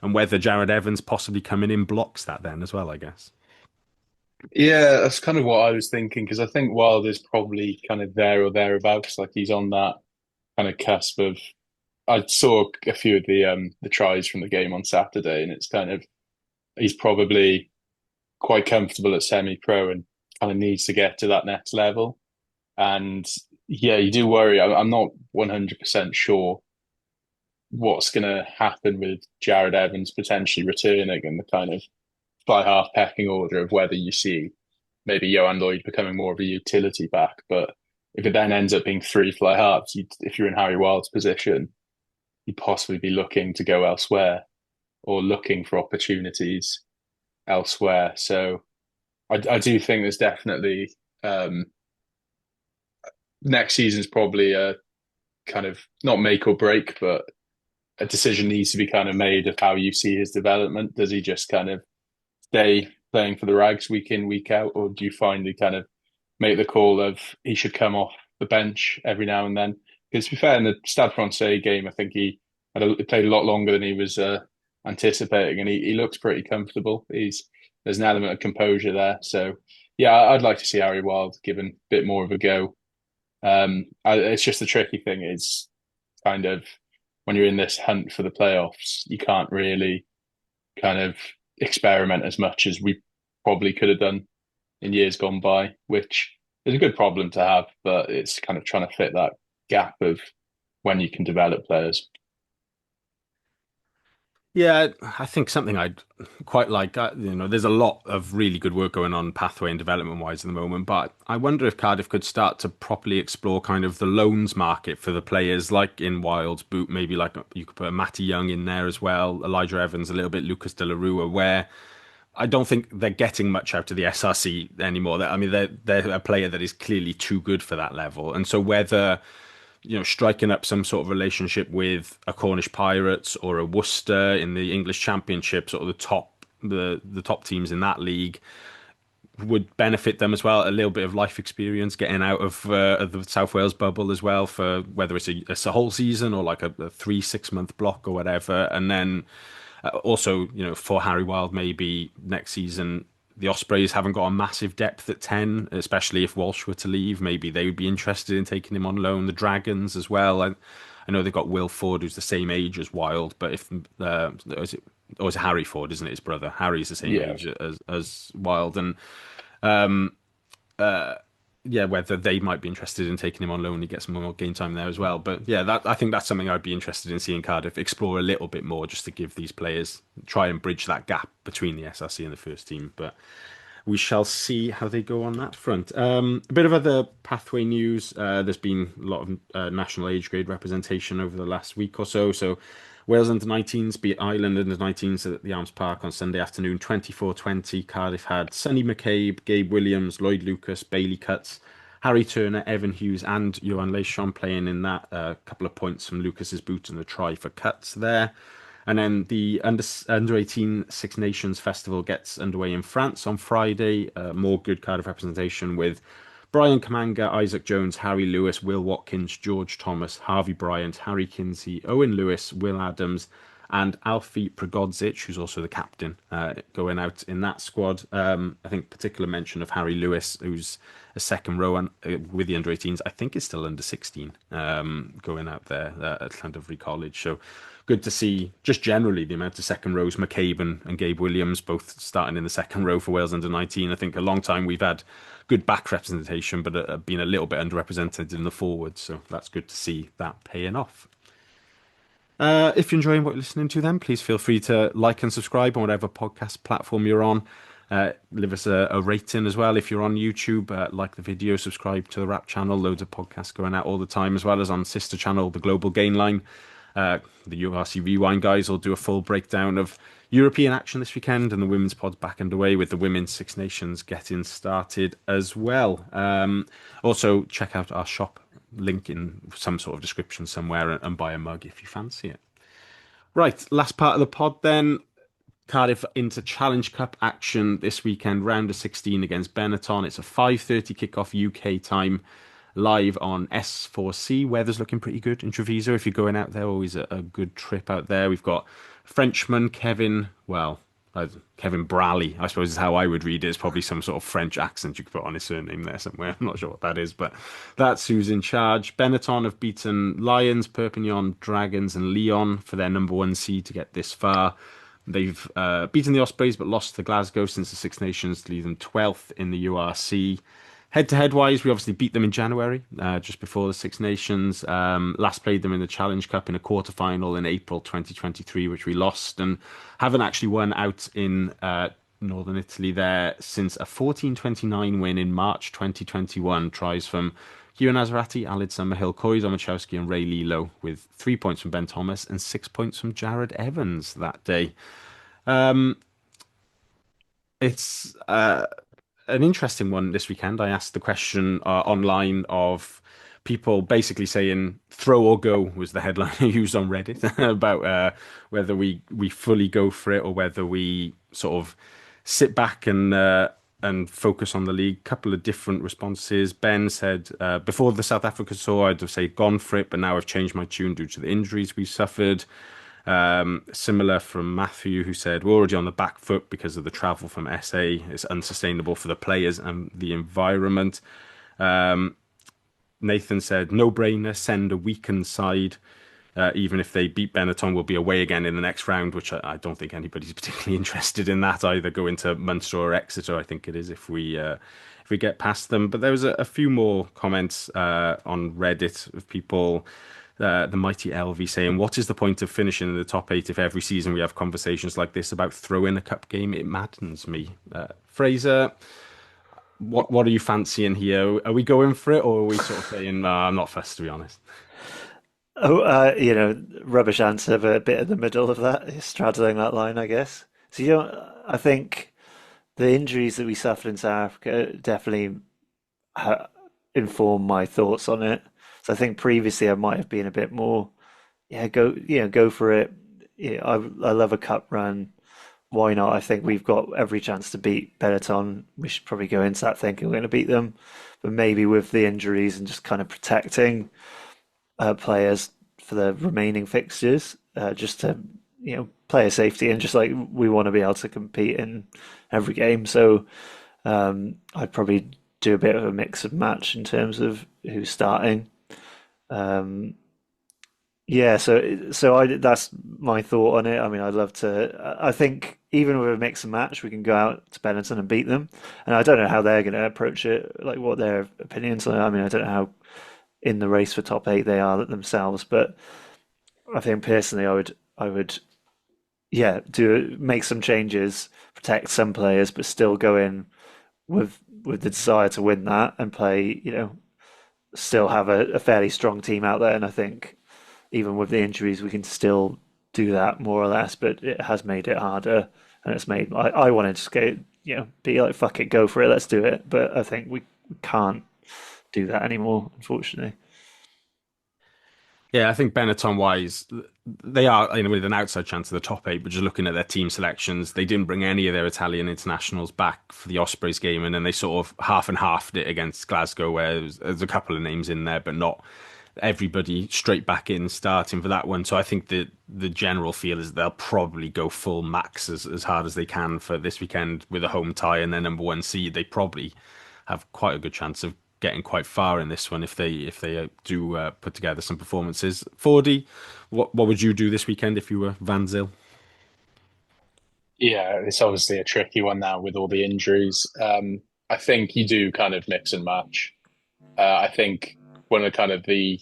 whether Jared Evans possibly coming in blocks that then as well, I guess. Yeah, that's kind of what I was thinking, because I think Wild is probably kind of there or thereabouts. Like, he's on that kind of cusp of. I saw a few of the tries from the game on Saturday, and it's kind of, he's probably quite comfortable at semi-pro and kind of needs to get to that next level. And yeah, you do worry. I'm not 100% sure what's going to happen with Jared Evans potentially returning, and the kind of fly half pecking order of whether you see maybe Johan Lloyd becoming more of a utility back. But if it then ends up being 3 fly halves, if you're in Harry Wild's position, you'd possibly be looking to go elsewhere or looking for opportunities elsewhere. So I do think there's definitely next season's probably a kind of not make or break, but a decision needs to be kind of made of how you see his development. Does he just kind of stay playing for the Rags week in, week out, or do you finally kind of make the call of he should come off the bench every now and then? Because to be fair, in the Stade Francais game, I think he played a lot longer than he was anticipating, and he looks pretty comfortable. There's an element of composure there. So yeah, I'd like to see Harry Wild given a bit more of a go. It's just the tricky thing is kind of when you're in this hunt for the playoffs, you can't really kind of experiment as much as we probably could have done in years gone by, which is a good problem to have, but it's kind of trying to fit that gap of when you can develop players. Yeah, I think something I'd quite like, there's a lot of really good work going on pathway and development wise at the moment, but I wonder if Cardiff could start to properly explore kind of the loans market for the players, like in Wild's boot, maybe like you could put a Matty Young in there as well, Elijah Evans, a little bit Lucas De La Rua, where I don't think they're getting much out of the SRC anymore. I mean, they're a player that is clearly too good for that level. And so whether striking up some sort of relationship with a Cornish Pirates or a Worcester in the English Championship, sort of the top teams in that league, would benefit them as well. A little bit of life experience, getting out of the South Wales bubble as well, for whether it's a whole season or like a 3-6 month block or whatever. And then also, for Harry Wild, maybe next season, the Ospreys haven't got a massive depth at 10, especially if Walsh were to leave. Maybe they would be interested in taking him on loan. The Dragons as well. I know they've got Will Ford, who's the same age as Wild, but if it's Harry Ford, isn't it? His brother Harry's the same age as Wild, and whether they might be interested in taking him on loan, he gets some more game time there as well. But yeah, I think that's something I'd be interested in seeing Cardiff explore a little bit more, just to give these players, try and bridge that gap between the SRC and the first team. But we shall see how they go on that front. A bit of other pathway news. There's been a lot of national age grade representation over the last week or so. So Wales under-19s beat Ireland under-19s at the Arms Park on Sunday afternoon, 24-20. Cardiff had Sonny McCabe, Gabe Williams, Lloyd Lucas, Bailey Cutts, Harry Turner, Evan Hughes, and Johan Leishon playing in that. A couple of points from Lucas's boot and a try for Cutts there. And then the under-18 Six Nations Festival gets underway in France on Friday. More good Cardiff representation with Brian Kamanga, Isaac Jones, Harry Lewis, Will Watkins, George Thomas, Harvey Bryant, Harry Kinsey, Owen Lewis, Will Adams, and Alfie Prigodzic, who's also the captain, going out in that squad. I think particular mention of Harry Lewis, who's a second row with the under-18s. I think is still under-16, going out there at Llandovery College. So good to see just generally the amount of second rows. McCabe and Gabe Williams both starting in the second row for Wales under-19. I think a long time we've had good back representation, but been a little bit underrepresented in the forwards. So that's good to see that paying off. If you're enjoying what you're listening to, then please feel free to like and subscribe on whatever podcast platform you're on. Leave us a rating as well. If you're on YouTube, like the video, subscribe to the Rap channel. Loads of podcasts going out all the time, as well as on sister channel, the Global Gain Line. The URC Rewind guys will do a full breakdown of European action this weekend, and the women's pod's back underway with the Women's Six Nations getting started as well. Also, check out our shop, link in some sort of description somewhere, and buy a mug if you fancy it. Right, last part of the pod then. Cardiff into Challenge Cup action this weekend, round of 16 against Benetton. It's a 5:30 kickoff UK time, live on S4C. Weather's looking pretty good in Treviso. If you're going out there, always a good trip out there. We've got Frenchman Kevin Brally, I suppose is how I would read it. It's probably some sort of French accent you could put on his surname there somewhere. I'm not sure what that is, but that's who's in charge. Benetton have beaten Lions, Perpignan, Dragons and Lyon for their number one seed to get this far. They've beaten the Ospreys but lost to Glasgow since the Six Nations to leave them 12th in the URC. Head-to-head wise, we obviously beat them in January, just before the Six Nations. Last played them in the Challenge Cup in a quarter-final in April 2023, which we lost, and haven't actually won out in Northern Italy there since a 14-29 win in March 2021. Tries from Hugh Nazarati, Alid Summerhill, Corey Domachowski and Ray Lilo, with 3 points from Ben Thomas and 6 points from Jared Evans that day. It's an interesting one this weekend. I asked the question online of people basically saying throw or go was the headline I used on Reddit about whether we fully go for it or whether we sort of sit back and focus on the league. Couple of different responses. Ben said, before the South Africa tour, I'd have said gone for it, but now I've changed my tune due to the injuries we suffered. Similar from Matthew, who said, we're already on the back foot because of the travel from SA. It's unsustainable for the players and the environment. Nathan said, no-brainer, send a weakened side. Even if they beat Benetton, we'll be away again in the next round, which I don't think anybody's particularly interested in that. Either go into Munster or Exeter, I think it is, if we get past them. But there was a few more comments on Reddit of people, the mighty LV saying, what is the point of finishing in the top 8 if every season we have conversations like this about throwing a cup game? It maddens me. Fraser, what are you fancying here? Are we going for it, or are we sort of saying, I'm not fussed, to be honest? Rubbish answer, but a bit in the middle of that, straddling that line, I guess. So, I think the injuries that we suffered in South Africa definitely inform my thoughts on it. So I think previously I might have been a bit more, go for it. Yeah, I love a cup run. Why not? I think we've got every chance to beat Benetton. We should probably go into that thinking we're going to beat them, but maybe with the injuries and just kind of protecting players for the remaining fixtures, just to player safety, and just like we want to be able to compete in every game. So I'd probably do a bit of a mix of match in terms of who's starting. So that's my thought on it. I mean, I'd love to. I think even with a mix and match, we can go out to Benetton and beat them. And I don't know how they're going to approach it, like what their opinions are. I mean, I don't know how in the race for top 8 they are themselves, but I think personally, I would, make some changes, protect some players, but still go in with the desire to win that and play, still have a fairly strong team out there. And I think even with the injuries, we can still do that more or less. But it has made it harder, and it's made I wanted to just go, be like, fuck it, go for it, let's do it. But I think we can't do that anymore, unfortunately. Yeah, I think Benetton wise, they are with an outside chance of the top eight, but just looking at their team selections, they didn't bring any of their Italian internationals back for the Ospreys game, and then they sort of half and halved it against Glasgow, where there's a couple of names in there, but not everybody straight back in starting for that one. So I think the general feel is they'll probably go full max as hard as they can for this weekend with a home tie and their number one seed. They probably have quite a good chance of getting quite far in this one if they do put together some performances. Fordey, what would you do this weekend if you were Van Zyl? Yeah, it's obviously a tricky one now with all the injuries. I think you do kind of mix and match. I think one of the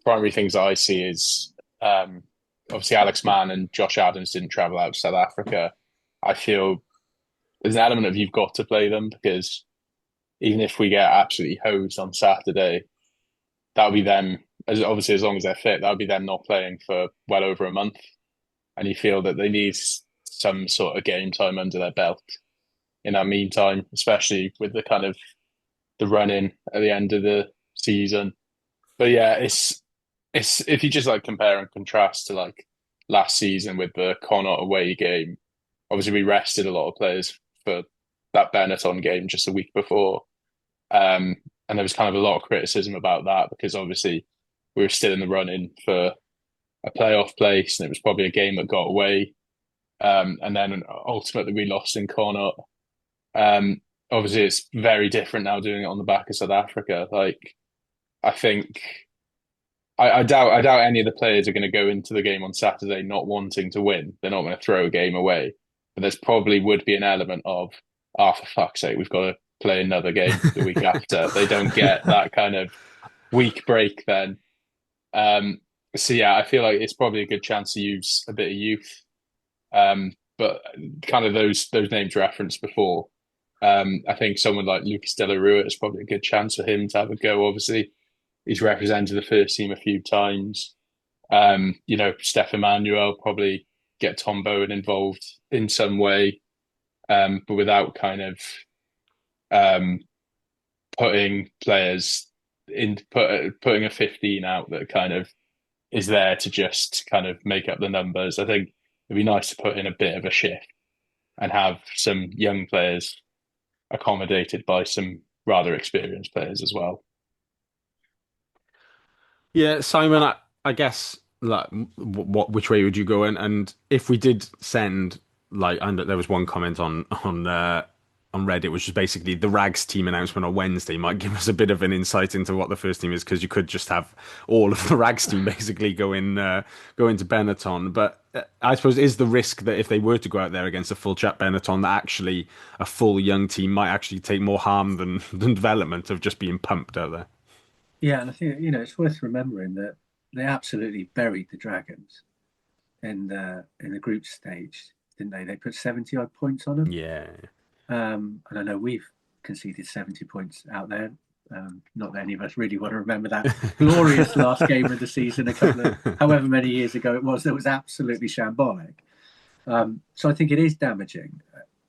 primary things that I see is obviously Alex Mann and Josh Adams didn't travel out to South Africa. I feel there's an element of you've got to play them because even if we get absolutely hosed on Saturday, that'll be them. As long as they're fit, that'll be them not playing for well over a month. And you feel that they need some sort of game time under their belt in that meantime, especially with the kind of the run in at the end of the season. But yeah, it's if you just like compare and contrast to like last season with the Connacht away game, obviously we rested a lot of players for that Benetton game just a week before. And there was kind of a lot of criticism about that because obviously we were still in the running for a playoff place and it was probably a game that got away. And then ultimately we lost in Connacht. Obviously it's very different now doing it on the back of South Africa. Like I think I doubt any of the players are going to go into the game on Saturday not wanting to win. They're not going to throw a game away. But there's probably would be an element of, oh, for fuck's sake, we've got to play another game the week after. They don't get that kind of week break then. So yeah, I feel like it's probably a good chance to use a bit of youth. But kind of those names referenced before. I think someone like Lucas De La Rua is probably a good chance for him to have a go. Obviously, he's represented the first team a few times. Steph Emmanuel probably get Tom Bowen involved in some way, but without kind of putting players in, putting a 15 out that kind of is there to just kind of make up the numbers. I think it'd be nice to put in a bit of a shift and have some young players accommodated by some rather experienced players as well. Yeah, Simon, I guess like which way would you go in? And if we did send like, and there was one comment on Reddit, which is basically the Rags team announcement on Wednesday might give us a bit of an insight into what the first team is because you could just have all of the Rags team basically go into Benetton. But I suppose is the risk that if they were to go out there against a full chat Benetton, that actually a full young team might actually take more harm than development of just being pumped out there. Yeah, and I think it's worth remembering that they absolutely buried the Dragons in the group stage, didn't they? They put 70 odd points on them. Yeah. And I know we've conceded 70 points out there. Not that any of us really want to remember that glorious last game of the season, however many years ago it was. That was absolutely shambolic. So I think it is damaging.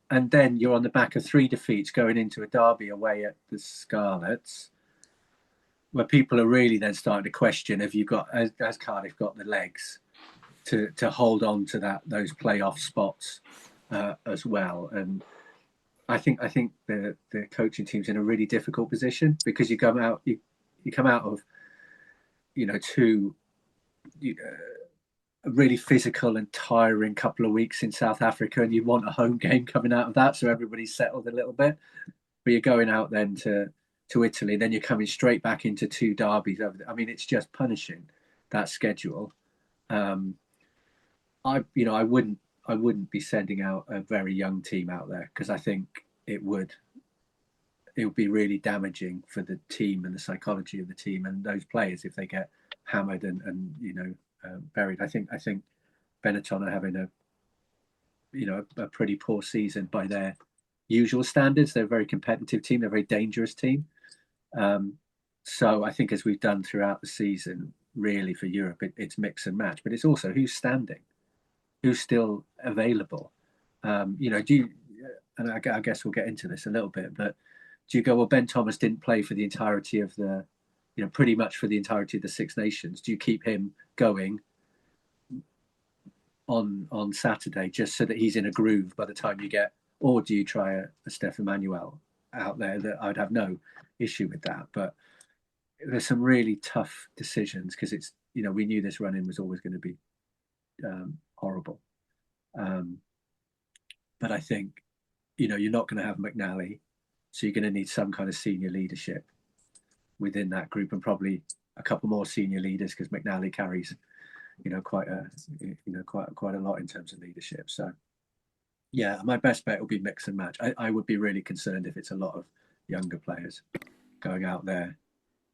And then you're on the back of 3 defeats going into a derby away at the Scarlets, where people are really then starting to question: have you got, has Cardiff got the legs to hold on to those playoff spots as well? And I think the coaching team's in a really difficult position because you come out of two a really physical and tiring couple of weeks in South Africa, and you want a home game coming out of that so everybody's settled a little bit. But you're going out then to Italy, then you're coming straight back into 2 derbies over there. I mean, it's just punishing, that schedule. I wouldn't be sending out a very young team out there because I think it would be really damaging for the team and the psychology of the team and those players if they get hammered and buried. I think Benetton are having a pretty poor season by their usual standards. They're a very competitive team. They're a very dangerous team. So I think, as we've done throughout the season, really for Europe, it's mix and match. But it's also who's standing, who's still available. Do you? And I guess we'll get into this a little bit, but do you go, well, Ben Thomas didn't play for the entirety of pretty much for the entirety of the Six Nations. Do you keep him going on Saturday just so that he's in a groove by the time you get, or do you try a Steph Emmanuel out there? That I'd have no issue with that, but there's some really tough decisions because it's, we knew this run-in was always going to be horrible. But I think, you're not going to have McNally, so you're going to need some kind of senior leadership within that group, and probably a couple more senior leaders because McNally carries, quite a lot in terms of leadership. So, yeah, my best bet will be mix and match. I would be really concerned if it's a lot of younger players going out there,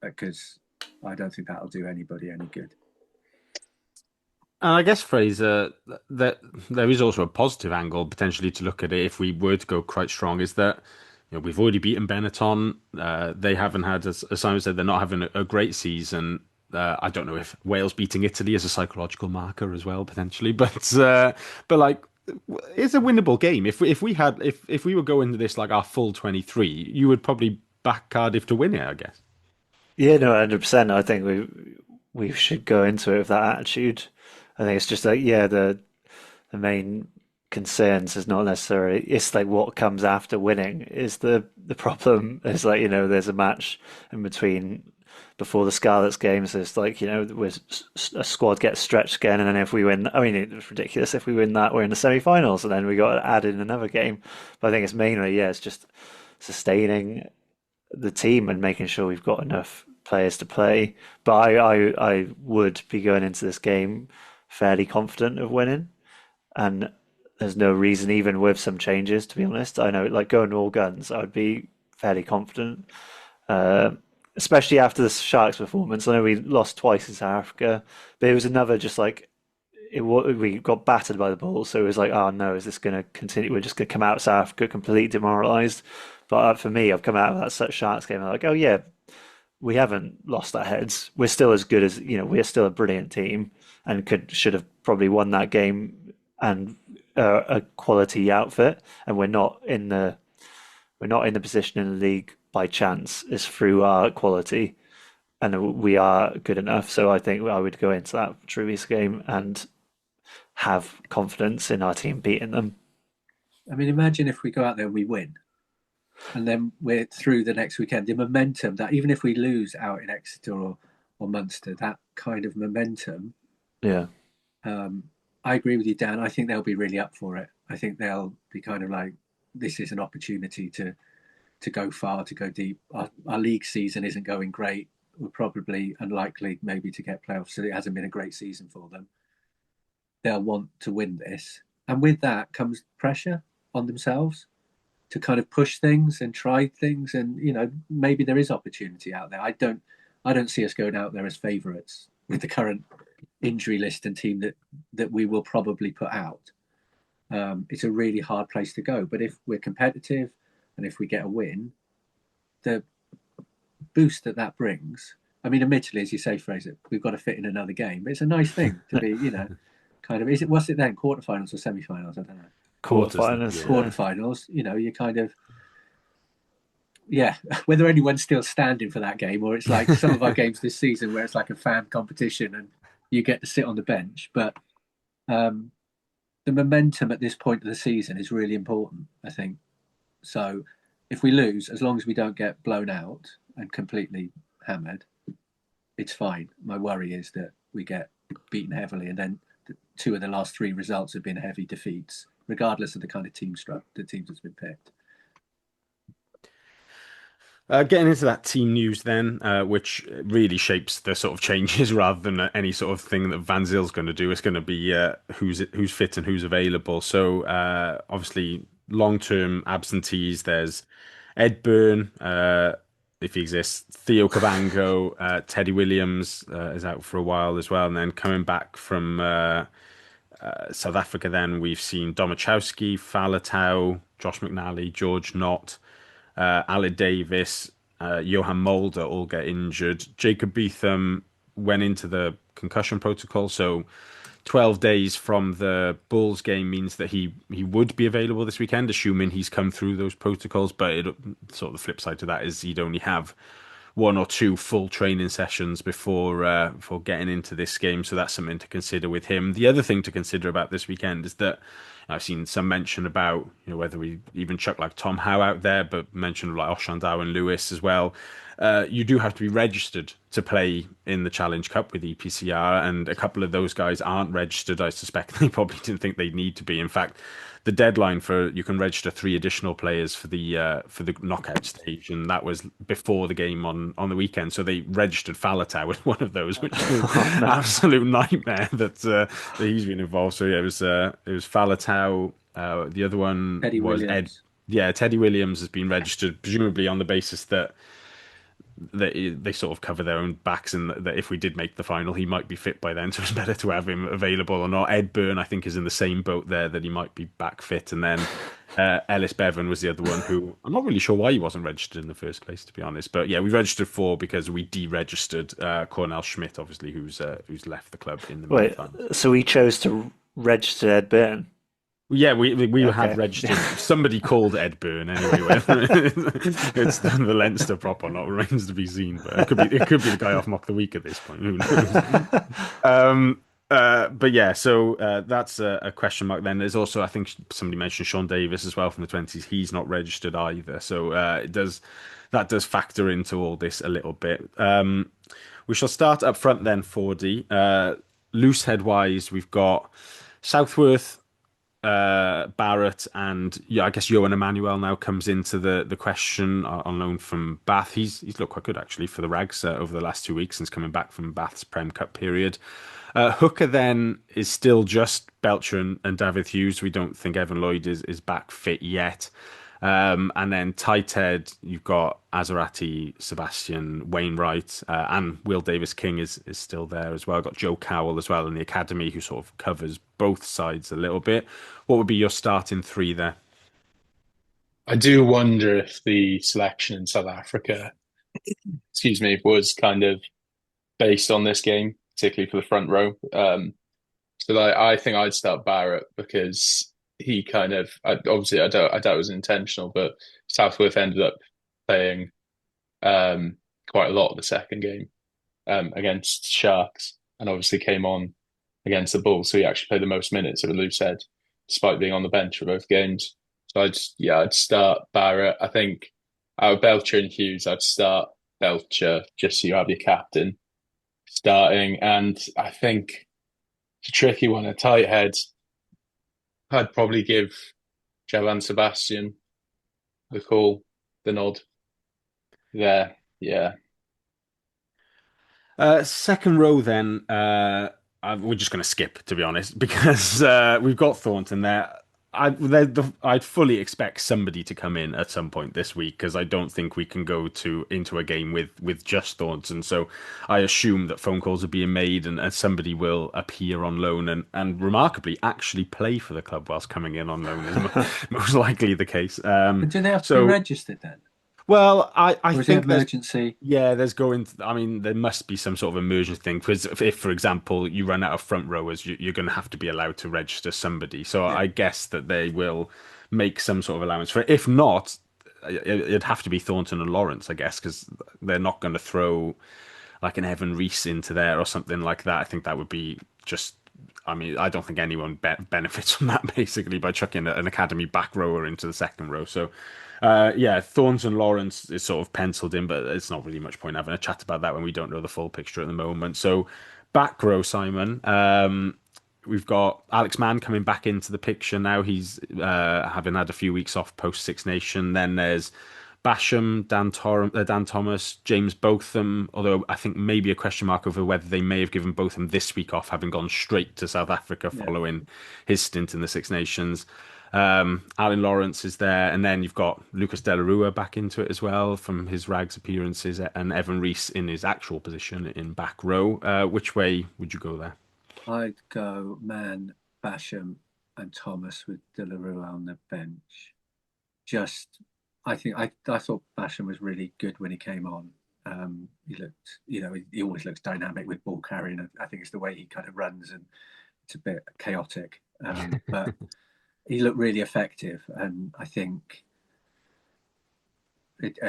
because I don't think that'll do anybody any good. And I guess, Fraser, that there is also a positive angle potentially to look at it if we were to go quite strong, is that we've already beaten Benetton. They haven't had, as Simon said, they're not having a great season. I don't know if Wales beating Italy is a psychological marker as well, potentially, but like, it's a winnable game. If we were going to this like our full 23, you would probably back Cardiff to win it, I guess. Yeah, no, 100%. I think we should go into it with that attitude. I think it's just like, the main concerns is not necessarily, it's like what comes after winning is the problem. It's like, there's a match in between before the Scarlets games. So it's like, a squad gets stretched again, and then if we win, I mean, it's ridiculous. If we win that, we're in the semi-finals, and then we got to add in another game. But I think it's mainly, it's just sustaining the team and making sure we've got enough players to play. But I would be going into this game fairly confident of winning, and there's no reason, even with some changes, to be honest. I know, like, going all guns, I would be fairly confident, especially after the Sharks performance. I know we lost twice in South Africa, but it was another just like we got battered by the Bulls, so it was like, oh no, is this going to continue? We're just going to come out of South Africa completely demoralised. But for me, I've come out of that Sharks game and I'm like, oh yeah, we haven't lost our heads. We're still as good as, we're still a brilliant team and should have probably won that game, and a quality outfit. And we're not in the position in the league by chance. It's through our quality, and we are good enough. So I think I would go into that Truby's game and have confidence in our team beating them. I mean, imagine if we go out there and we win, and then we're through the next weekend. The momentum that, even if we lose out in Exeter or Munster, that kind of momentum. Yeah. I agree with you, Dan. I think they'll be really up for it. I think they'll be kind of like, this is an opportunity to go far, to go deep. Our league season isn't going great. We're probably unlikely maybe to get playoffs, so it hasn't been a great season for them. They'll want to win this. And with that comes pressure on themselves to kind of push things and try things. And, maybe there is opportunity out there. I don't see us going out there as favourites with the current injury list and team that we will probably put out. It's a really hard place to go. But if we're competitive and if we get a win, the boost that brings, I mean, admittedly, as you say, Fraser, we've got to fit in another game. But it's a nice thing to be, kind of, what's it then, quarterfinals or semi-finals? I don't know. Quarterfinals. Quarterfinals, you kind of, whether anyone's still standing for that game, or it's like some of our games this season where it's like a fan competition and you get to sit on the bench. But the momentum at this point of the season is really important, I think. So if we lose, as long as we don't get blown out and completely hammered, it's fine. My worry is that we get beaten heavily, and then two of the last three results have been heavy defeats, regardless of the kind of the teams that's been picked. Getting into that team news then, which really shapes the sort of changes rather than any sort of thing that Van Zyl's going to do. It's going to be who's fit and who's available. So obviously long-term absentees. There's Ed Byrne, if he exists, Theo Cabango, Teddy Williams is out for a while as well, and then coming back from South Africa, then we've seen Domachowski, Faletau, Josh McNally, George Knott, Aled Davis, Johan Mulder all get injured. Jacob Beetham went into the concussion protocol, so 12 days from the Bulls game means that he would be available this weekend, assuming he's come through those protocols. But sort of the flip side to that is he'd only have one or two full training sessions before getting into this game, so that's something to consider with him. The other thing to consider about this weekend is that I've seen some mention about whether we even chuck like Tom Howe out there, but mention like Oshandao and Lewis as well. You do have to be registered to play in the Challenge Cup with EPCR, and a couple of those guys aren't registered. I suspect they probably didn't think they'd need to be. In fact, the deadline for you can register 3 additional players for the knockout stage, and that was before the game on the weekend. So they registered Faletau as one of those, which is an absolute nightmare that he's been involved. So yeah, it was Faletau. The other one Teddy was Williams. Ed. Yeah, Teddy Williams has been registered, presumably on the basis that they sort of cover their own backs, and that if we did make the final, he might be fit by then, so it's better to have him available or not. Ed Byrne, I think, is in the same boat there, that he might be back fit. And then Ellis Bevan was the other one, who I'm not really sure why he wasn't registered in the first place, to be honest. But yeah, we registered 4 because we deregistered Cornel Schmidt, obviously, who's left the club in the meantime. So we chose to register Ed Byrne. Yeah, we Okay. have registered. Somebody called Ed Byrne anyway. Whether it's done the Leinster prop or not remains to be seen. But it could be the guy off Mock the Week at this point. Who knows? But yeah, so that's a question mark. Then there's also, I think somebody mentioned Sean Davis as well from the 20s. He's not registered either. So that does factor into all this a little bit. We shall start up front then, Fordey. Loose head wise, we've got Southworth, Barrett, and I guess Johan Emmanuel now comes into the question on loan from Bath. He's looked quite good actually for the Rags over the last 2 weeks since coming back from Bath's Prem Cup period. Hooker then is still just Belcher and David Hughes. We don't think Evan Lloyd is back fit yet. And then tight head, you've got Azarati, Sebastian Wainwright, and Will Davis King is still there as well. Got Joe Cowell as well in the academy, who sort of covers both sides a little bit. What would be your starting 3 there? I do wonder if the selection in South Africa, excuse me, was kind of based on this game, particularly for the front row. So I think I'd start Barrett because he kind of obviously I doubt it was intentional, but Southworth ended up playing quite a lot of the second game against Sharks, and obviously came on against the Bulls, so he actually played the most minutes of a loose head, despite being on the bench for both games. So I'd start Barrett. I think out of Belcher and Hughes, I'd start Belcher just so you have your captain starting, and I think it's a tricky one. A tight head, I'd probably give Javan Sebastian the call, the nod there. Yeah. Second row then, we're just going to skip, to be honest, because we've got Thornton there. I'd fully expect somebody to come in at some point this week, because I don't think we can go into a game with just Thornton. So I assume that phone calls are being made, and somebody will appear on loan and remarkably actually play for the club whilst coming in on loan is most likely the case. But do they have to be registered then? Well, I think emergency. there's going to, I mean, there must be some sort of emergency thing, because if for example, you run out of front rowers, you're going to have to be allowed to register somebody. So I guess that they will make some sort of allowance for it. If not, it'd have to be Thornton and Lawrence, I guess, because they're not going to throw like an Evan Rees into there or something like that. I think that would be just, I mean, I don't think anyone benefits from that basically by chucking an academy back rower into the second row. So Thornton Lawrence is sort of penciled in, but it's not really much point having a chat about that when we don't know the full picture at the moment. So back row, Simon, we've got Alex Mann coming back into the picture now. He's having had a few weeks off post Six Nation. Then there's Basham, Dan Thomas, James Botham, although I think maybe a question mark over whether they may have given Botham this week off, having gone straight to South Africa following his stint in the Six Nations. Alan Lawrence is there, and then you've got Lucas De La Rua back into it as well from his Rags appearances, and Evan Rees in his actual position in back row. Which way would you go there? I'd go Mann Basham and Thomas with De La Rue on the bench. I thought Basham was really good when he came on. He looked, he always looks dynamic with ball carrying. I think it's the way he kind of runs, and it's a bit chaotic, but he looked really effective. And I think, it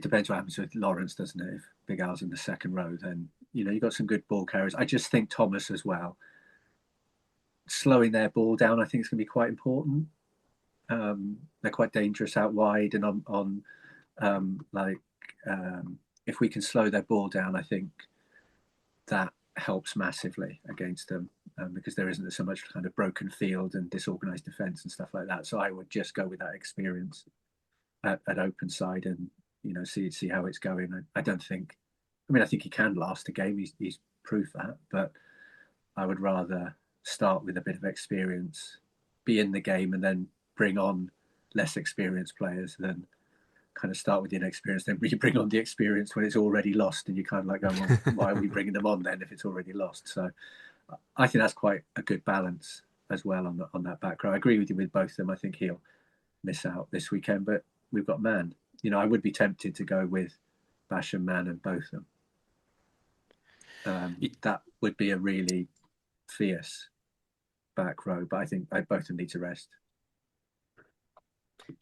depends what happens with Lawrence, doesn't it? If Big Al's in the second row, then you've got some good ball carriers. I just think Thomas as well, slowing their ball down, I think is going to be quite important. They're quite dangerous out wide, and if we can slow their ball down, I think that helps massively against them, because there isn't so much kind of broken field and disorganized defense and stuff like that. So I would just go with that experience at open side, and see how it's going. I think he can last a game. He's proved that, but I would rather start with a bit of experience, be in the game, and then bring on less experienced players than kind of start with the inexperienced, then you bring on the experience when it's already lost, and you kind of like go, well, why are we bringing them on then if it's already lost? So I think that's quite a good balance as well on that back row. I agree with you with both of them. I think he'll miss out this weekend, but we've got Mann. I would be tempted to go with Basham, Mann, and Botham. That would be a really fierce back row, but I think both of them need to rest.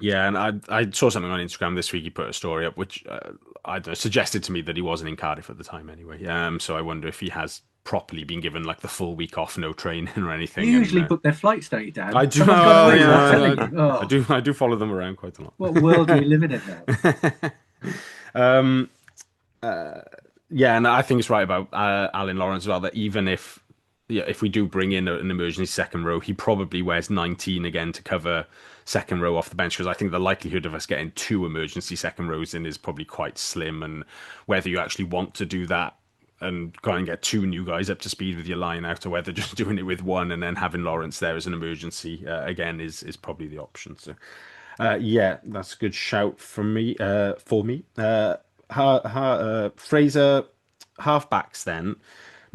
Yeah, and I saw something on Instagram this week. He put a story up which I don't know, suggested to me that he wasn't in Cardiff at the time anyway. So I wonder if he has properly been given like the full week off, no training or anything. You usually book their flights, don't you, Dan? I do. I do follow them around quite a lot. What world are you living in now? Yeah, and I think it's right about Alan Lawrence as well, that even if we do bring in an emergency second row, he probably wears 19 again to cover second row off the bench, because I think the likelihood of us getting 2 emergency second rows in is probably quite slim, and whether you actually want to do that and go and get 2 new guys up to speed with your line out, or whether just doing it with 1 and then having Lawrence there as an emergency again is probably the option. So that's a good shout from me. Fraser halfbacks then.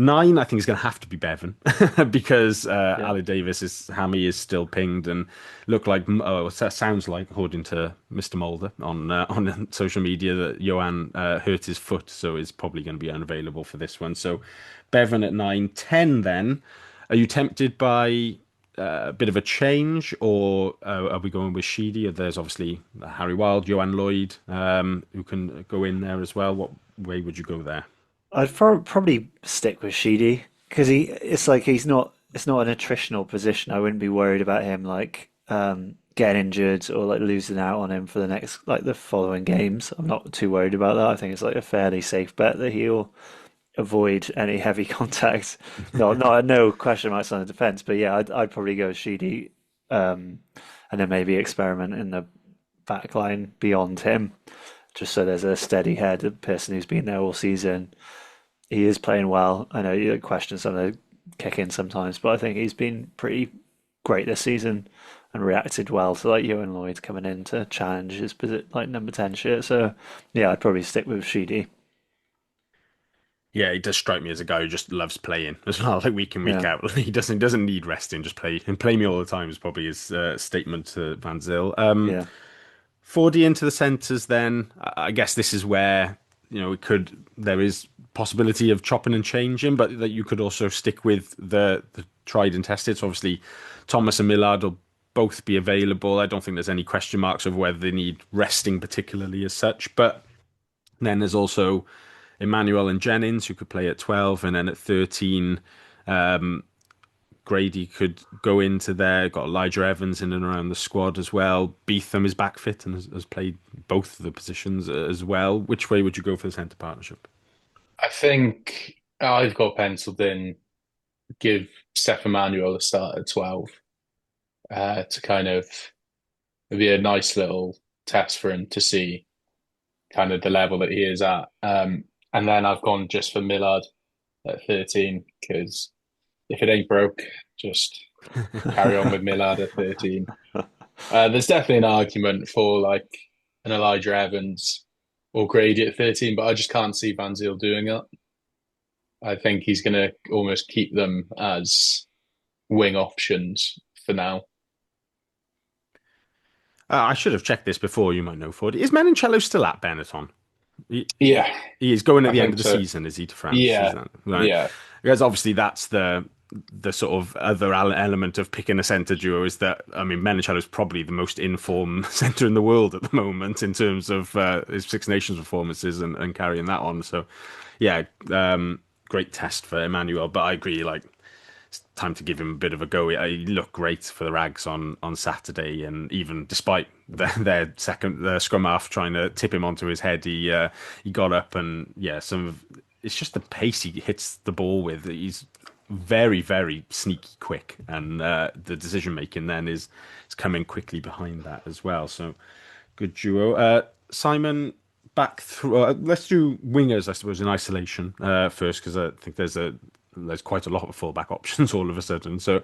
9, I think, is going to have to be Bevan because Ali Davis's hammy is still pinged and sounds like, according to Mr. Mulder on social media, that Johan hurt his foot, so is probably going to be unavailable for this one. So Bevan at 9. 10 then. Are you tempted by a bit of a change, or are we going with Sheedy? There's obviously Harry Wild, Johan Lloyd, who can go in there as well. What way would you go there? I'd probably stick with Sheedy, because it's not an attritional position. I wouldn't be worried about him getting injured or losing out on him for the next the following games. I'm not too worried about that. I think it's a fairly safe bet that he'll avoid any heavy contact. No question marks on the defense, but yeah, I'd probably go with Sheedy, and then maybe experiment in the back line beyond him, just so there's a steady head, a person who's been there all season. He is playing well. I know you question some of the kick-ins sometimes, but I think he's been pretty great this season and reacted well to Johan Lloyd coming in to challenge his number 10 shirt. So yeah, I'd probably stick with Sheedy. Yeah, he does strike me as a guy who just loves playing as well, week in, week out. He doesn't need resting, just play. And play me all the time is probably his statement to Van Zyl. Fordey into the centres then. I guess this is where, there is possibility of chopping and changing, but that you could also stick with the tried and tested. So obviously Thomas and Millard will both be available. I don't think there's any question marks of whether they need resting particularly as such. But then there's also Emmanuel and Jennings, who could play at 12, and then at 13, Grady could go into there. Got Elijah Evans in and around the squad as well. Beetham is back fit and has played both of the positions as well. Which way would you go for the centre partnership? I think I've got penciled in, give Steph Emmanuel a start at 12 to kind of be a nice little test for him to see kind of the level that he is at. And then I've gone just for Millard at 13, because if it ain't broke, just carry on with Millard at 13. There's definitely an argument for an Elijah Evans or Grady at 13, but I just can't see Van Zyl doing it. I think he's going to almost keep them as wing options for now. I should have checked this before. You might know, Ford. Is Menoncello still at Benetton? Yeah, He is going at I the end think of the so. season, is he, to France? Yeah, Is that right? yeah, Because obviously that's the sort of other element of picking a centre duo is that, I mean, Menoncello is probably the most in-form centre in the world at the moment in terms of his Six Nations performances and carrying that on. So, yeah, great test for Emmanuel. But I agree, like, it's time to give him a bit of a go. He looked great for the Rags on Saturday, and even despite their scrum half trying to tip him onto his head, he got up and it's just the pace he hits the ball with. He's very, very sneaky quick, and the decision making then is coming quickly behind that as well. So good duo. Simon, back through. Let's do wingers, I suppose, in isolation first, because I think there's quite a lot of fullback options all of a sudden. So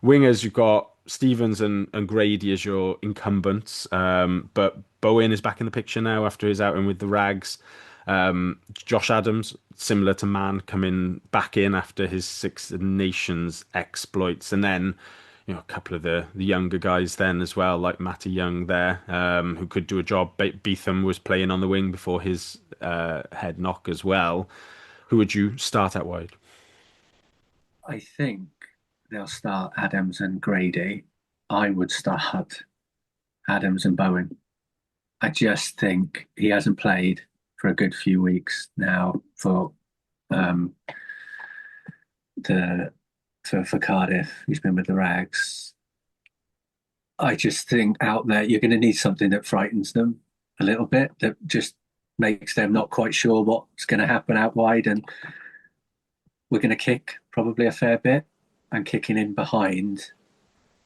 wingers, you've got Stevens and Grady as your incumbents, but Bowen is back in the picture now after his outing with the Rags. Josh Adams, similar to Mann, coming back in after his Six Nations exploits, and then a couple of the younger guys then as well, like Matty Young there, who could do a job. Beetham was playing on the wing before his head knock as well. Who would you start out wide? I think they'll start Adams and Grady. I would start Adams and Bowen. I just think he hasn't played for a good few weeks now for Cardiff. He's been with the Rags. I just think out there you're going to need something that frightens them a little bit, that just makes them not quite sure what's going to happen out wide, and we're going to kick probably a fair bit, and kicking in behind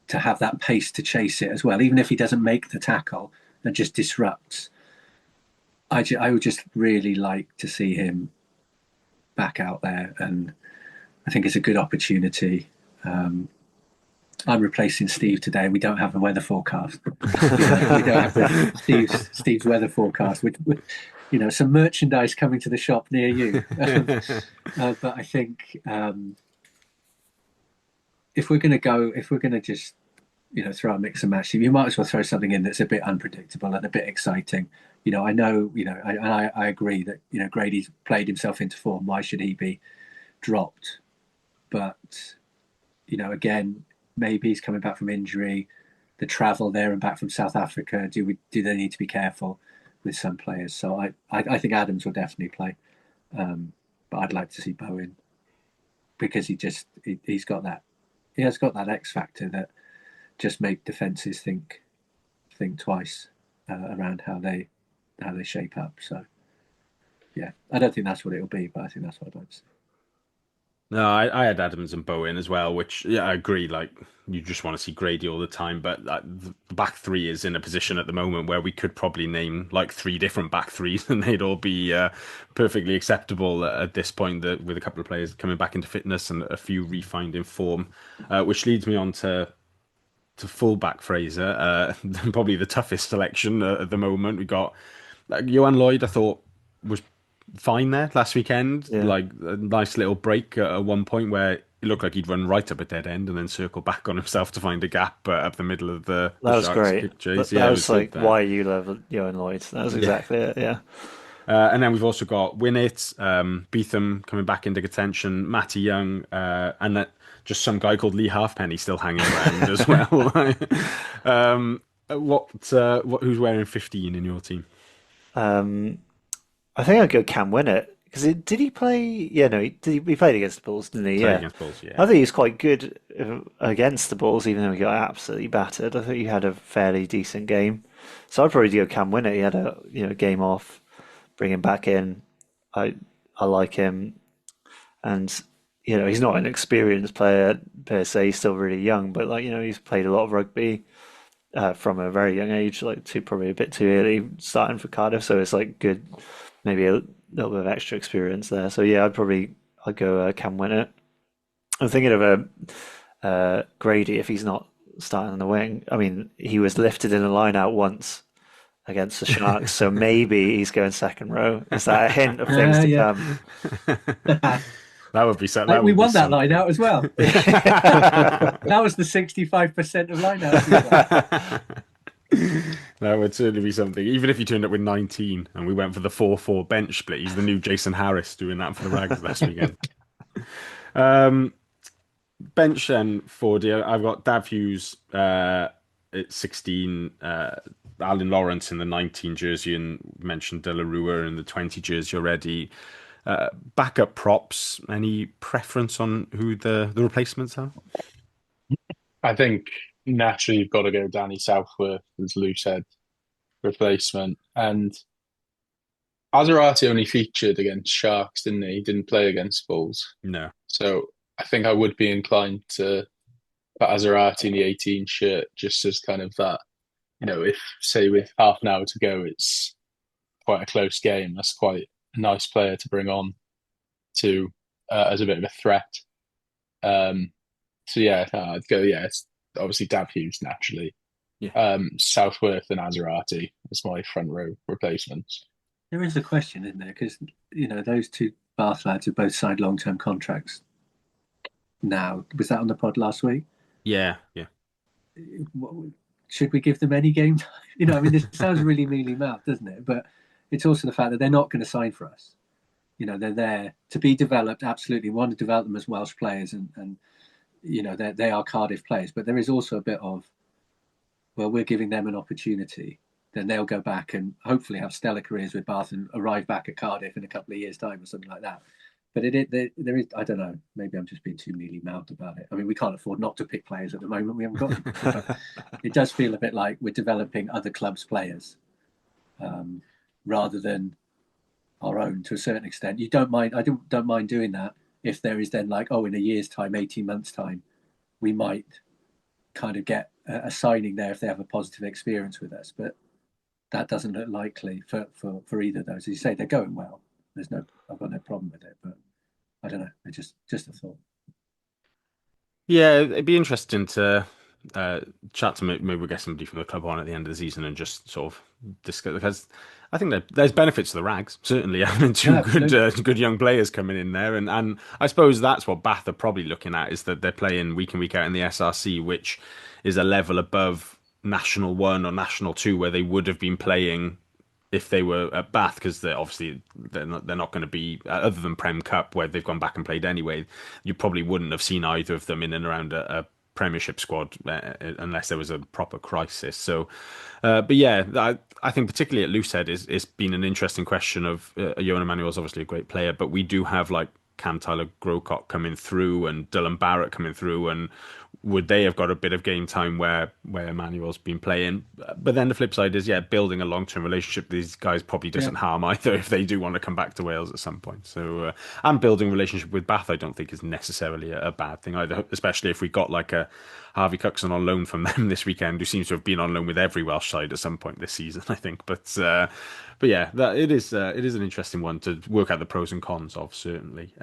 to have that pace to chase it as well, even if he doesn't make the tackle and just disrupts. I would just really like to see him back out there, and I think it's a good opportunity. I'm replacing Steve today, and we don't have a weather forecast. We don't have Steve's weather forecast. With some merchandise coming to the shop near you. But I think if we're going to just throw a mix and match, you might as well throw something in that's a bit unpredictable and a bit exciting. I know, I agree that Grady's played himself into form. Why should he be dropped? But again, maybe he's coming back from injury. The travel there and back from South Africa. Do they need to be careful with some players? So I think Adams will definitely play, but I'd like to see Bowen, because he's got that. He has got that X factor that just make defences think twice around how they shape up. So yeah, I don't think that's what it'll be, but I think that's what I'd like to see. No, I had Adams and Bowen as well, which, I agree. Like, you just want to see Grady all the time, but the back three is in a position at the moment where we could probably name like 3 different back threes, and they'd all be perfectly acceptable at this point. With a couple of players coming back into fitness and a few refinding form, which leads me on to fullback Fraser. Probably the toughest selection at the moment. We got Johan Lloyd. I thought was fine there last weekend. Yeah. Like a nice little break at one point where it looked like he'd run right up a dead end and then circle back on himself to find a gap up the middle of the was Sharks great. pictures. That was like why you love Johan Lloyd. That was exactly it. Yeah. And then we've also got Winnett, Beetham coming back into contention, Matty Young, and that just some guy called Lee Halfpenny still hanging around as well. Who's wearing 15 in your team? I think I'd go Cam Winnett, because did he play? Yeah, no, he played against the Bulls, didn't he? Played against Bulls, yeah. I think he was quite good against the Bulls, even though he got absolutely battered. I think he had a fairly decent game, so I'd probably go Cam Winnett. He had a game off, bring him back in. I like him, and he's not an experienced player per se. He's still really young, but he's played a lot of rugby from a very young age, probably a bit too early starting for Cardiff. So it's good. Maybe a little bit of extra experience there. So yeah, I'd go Cam Winnett. I'm thinking of Grady if he's not starting on the wing. I mean, he was lifted in a line out once against the Sharks, so maybe he's going second row. Is that a hint of things to come? That would be something. We won that line out as well. That was the 65% of line out. That would certainly be something. Even if you turned up with 19 and we went for the 4-4 bench split, he's the new Jason Harris doing that for the Rags last weekend. Bench then, Fordey. I've got Dav Hughes at 16, Alan Lawrence in the 19 jersey, and mentioned De La Rua in the 20 jersey already. Backup props, any preference on who the replacements are? I think naturally you've got to go Danny Southworth as loose head replacement. And Azarati only featured against Sharks, didn't he? He didn't play against Bulls. No. So I think I would be inclined to put Azarati in the 18 shirt just as kind of that, if, say, with half an hour to go, it's quite a close game. That's quite a nice player to bring on to as a bit of a threat. So yeah, I'd go, it's obviously Dav Hughes naturally. Yeah. Southworth and Azarati as my front row replacements. There is a question, isn't there? Because, those two Bath lads have both signed long-term contracts now. Was that on the pod last week? Yeah. Should we give them any game time? This sounds really mealy-mouthed, doesn't it? But it's also the fact that they're not going to sign for us. They're there to be developed, absolutely. We want to develop them as Welsh players and they are Cardiff players. But there is also a bit of, well, we're giving them an opportunity. Then they'll go back and hopefully have stellar careers with Bath and arrive back at Cardiff in a couple of years' time or something like that. But there is, I don't know, maybe I'm just being too mealy-mouthed about it. I mean, we can't afford not to pick players at the moment. We haven't got them. But it does feel a bit like we're developing other clubs' players rather than our own to a certain extent. I don't mind doing that if there is then in a year's time, 18 months' time, we might kind of get a signing there if they have a positive experience with us. But that doesn't look likely for either of those. As you say, they're going well. I've got no problem with it, but I don't know. It's just a thought. Yeah, it'd be interesting to chat to maybe we'll get somebody from the club on at the end of the season and just sort of discuss, because I think that there's benefits to the Rags, certainly having two good young players coming in there, and I suppose that's what Bath are probably looking at, is that they're playing week in week out in the SRC, which is a level above National 1 or National 2 where they would have been playing if they were at Bath, because they're not going to be, other than Prem Cup where they've gone back and played anyway, you probably wouldn't have seen either of them in and around a Premiership squad unless there was a proper crisis. So but yeah, I think particularly at loosehead it's been an interesting question of Johan Emmanuel's obviously a great player, but we do have Cam Tyler Grocott coming through and Dylan Barrett coming through, and would they have got a bit of game time where Emmanuel's been playing? But then the flip side is, building a long-term relationship with these guys probably doesn't harm either if they do want to come back to Wales at some point. So and building a relationship with Bath I don't think is necessarily a bad thing either, especially if we got a Harvey Cookson on loan from them this weekend, who seems to have been on loan with every Welsh side at some point this season, I think. But yeah, it is an interesting one to work out the pros and cons of, certainly.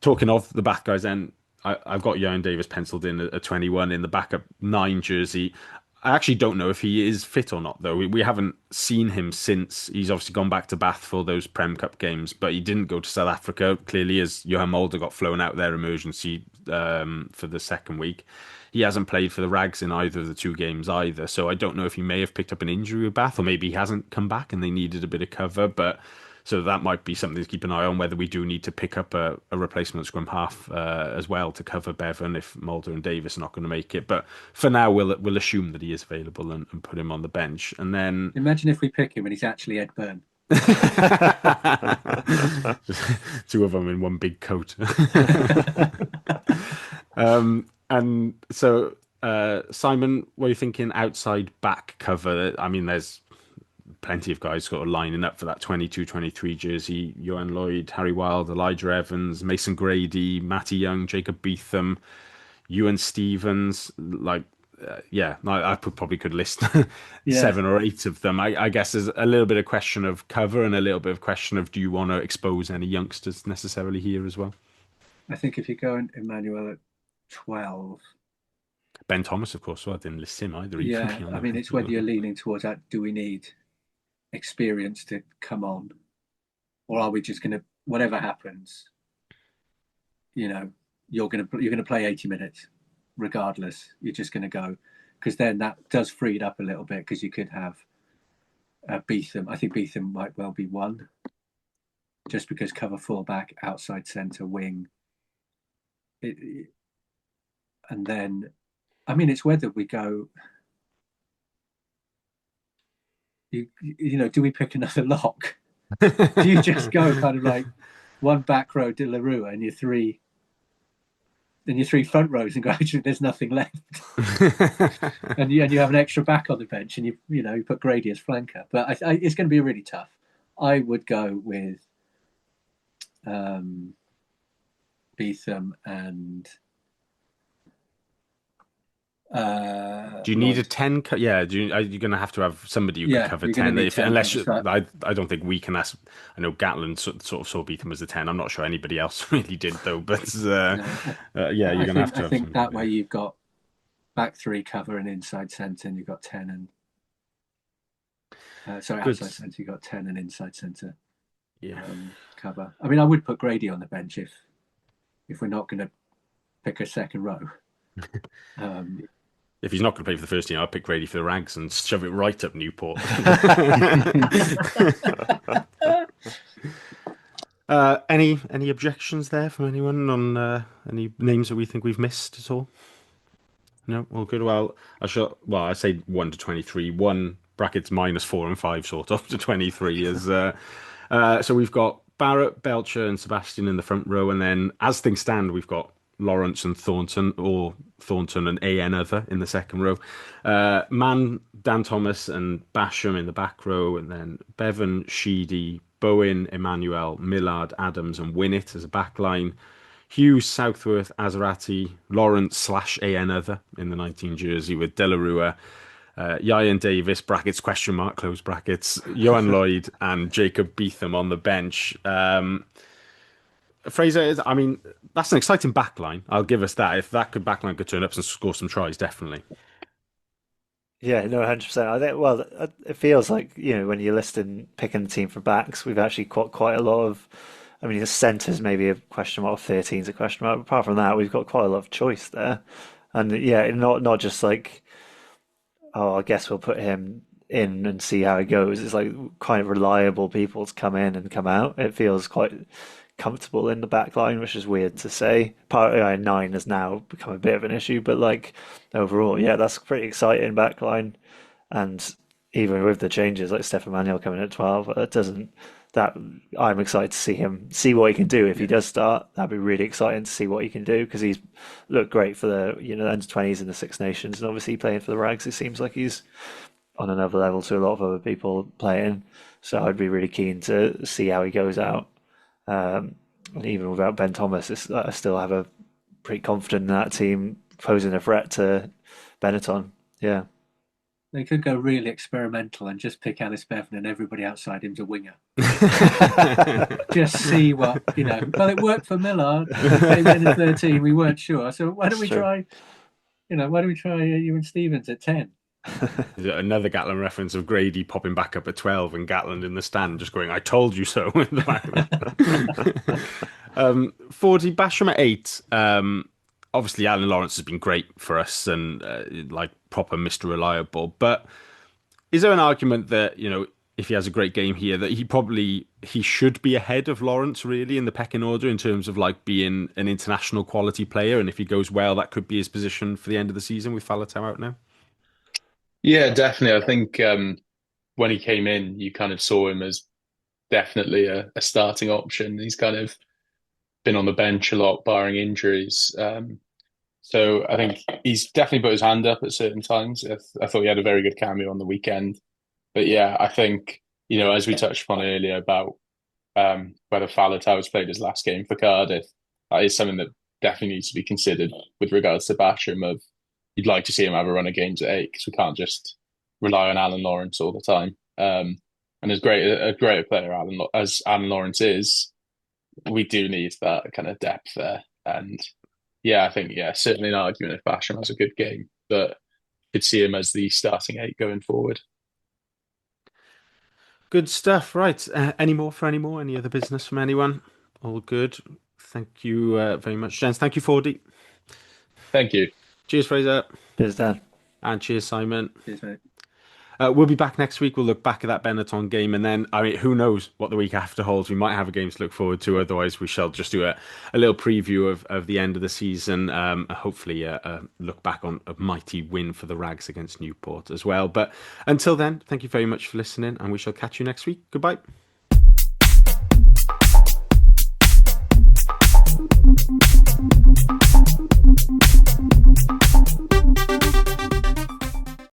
Talking of the Bath guys then, I've got Ian Davis penciled in at 21 in the backup 9 jersey. I actually don't know if he is fit or not, though. We haven't seen him since. He's obviously gone back to Bath for those Prem Cup games, but he didn't go to South Africa, clearly, as Johan Mulder got flown out there emergency for the second week. He hasn't played for the Rags in either of the 2 games either, so I don't know if he may have picked up an injury with Bath, or maybe he hasn't come back and they needed a bit of cover, but so that might be something to keep an eye on, whether we do need to pick up a replacement scrum half as well to cover Bevan if Mulder and Davis are not going to make it. But for now, we'll assume that he is available and put him on the bench. And then imagine if we pick him and he's actually Ed Byrne. 2 of them in one big coat. And so, Simon, what are you thinking outside back cover? I mean, there's plenty of guys sort of lining up for that 22-23 jersey. Johan Lloyd, Harry Wild, Elijah Evans, Mason Grady, Matty Young, Jacob Beetham, Ewan Stevens. I probably could list 7 or 8 of them. I guess there's a little bit of question of cover and a little bit of question of, do you want to expose any youngsters necessarily here as well? I think if you go in Emmanuel at 12... Ben Thomas, of course, I didn't list him either. Yeah, I mean, it's whether you're leaning towards that, do we need experience to come on, or are we just going to, whatever happens, you're gonna play 80 minutes regardless. You're just gonna go, because then that does free it up a little bit, because you could have Beetham. I think Beetham might well be one, just because cover fullback, outside centre, wing. And then, I mean, it's whether we go. Do we pick another lock? Do you just go kind of like one back row De La Rua and your three front rows and go, actually, there's nothing left, and you have an extra back on the bench, and you put Grady as flanker. But it's going to be really tough. I would go with Beetham and. Do you need a 10? Are you going to have to have somebody who can cover 10? Unless I don't think we can ask. I know Gatland sort of saw Beetham as a 10. I'm not sure anybody else really did though. But you're going to have to. I think that way you've got back three cover and inside centre, and you've got 10 and outside centre. You've got 10 and inside centre. Yeah. Cover. I mean, I would put Grady on the bench if we're not going to pick a second row. If he's not going to play for the first team, I'll pick Grady for the Rags and shove it right up Newport. Any objections there from anyone on any names that we think we've missed at all? No, all good. Well, I say 1 to 23. 1 brackets -4 and 5 sort of to 23 is. So we've got Barrett, Belcher, and Sebastian in the front row, and then as things stand, we've got Lawrence and Thornton, or Thornton and AN other in the second row. Mann, Dan Thomas and Basham in the back row, and then Bevan, Sheedy, Bowen, Emmanuel, Millard, Adams and Winnett as a back line. Hughes, Southworth, Azarati, Lawrence / AN other in the 19 jersey with De La Rua, Ian Davis, brackets, question mark, close brackets, Johan Lloyd and Jacob Beetham on the bench. Frazier, I mean, that's an exciting backline. I'll give us that. If that backline could turn up and score some tries, definitely. Yeah, no, 100%. I think, well, it feels like, when you're picking the team for backs, we've actually got quite a lot of, I mean, the centre's maybe a question mark, 13's a question mark. Apart from that, we've got quite a lot of choice there. And yeah, not just like, I guess we'll put him in and see how it goes. It's like kind of reliable people to come in and come out. It feels quite comfortable in the back line, which is weird to say. Part 9 has now become a bit of an issue, but like overall, yeah, that's a pretty exciting back line. And even with the changes, like Stefan Manuel coming at 12, I'm excited to see what he can do if he does start. That'd be really exciting to see what he can do, because he's looked great for the under 20s in the Six Nations, and obviously playing for the Rags, it seems like he's on another level to a lot of other people playing. So I'd be really keen to see how he goes out. And even without Ben Thomas, I still have a pretty confident in that team posing a threat to Benetton. Yeah. They could go really experimental and just pick Alice Bevan and everybody outside him's a winger. Just see what, Well, it worked for Millard. Came in at 13, we weren't sure. So why don't we try, Ewan Stevens at 10? Another Gatland reference of Grady popping back up at 12 and Gatland in the stand just going, I told you so in the back. Fordey, Basham at 8. Obviously Alan Lawrence has been great for us and like proper Mr. Reliable, but is there an argument that, if he has a great game here, that he should be ahead of Lawrence really in the pecking order in terms of like being an international quality player, and if he goes well that could be his position for the end of the season with Faletau out now? Yeah, definitely. I think when he came in, you kind of saw him as definitely a starting option. He's kind of been on the bench a lot, barring injuries. So I think he's definitely put his hand up at certain times. I thought he had a very good cameo on the weekend. But yeah, I think, as we touched upon earlier about whether Faletau has played his last game for Cardiff, that is something that definitely needs to be considered with regards to Basham. You'd like to see him have a run of games at 8, because we can't just rely on Alan Lawrence all the time. And as great a player as Alan Lawrence is, we do need that kind of depth there. And yeah, I think, certainly an argument if Basham has a good game, but could see him as the starting 8 going forward. Good stuff. Right. Any more for any more? Any other business from anyone? All good. Thank you very much, gents. Thank you, Fordey. Thank you. Cheers, Fraser. Cheers, Dan. And cheers, Simon. Cheers, mate. We'll be back next week. We'll look back at that Benetton game, and then, I mean, who knows what the week after holds. We might have a game to look forward to. Otherwise, we shall just do a little preview of the end of the season. Hopefully, look back on a mighty win for the Rags against Newport as well. But until then, thank you very much for listening, and we shall catch you next week. Goodbye.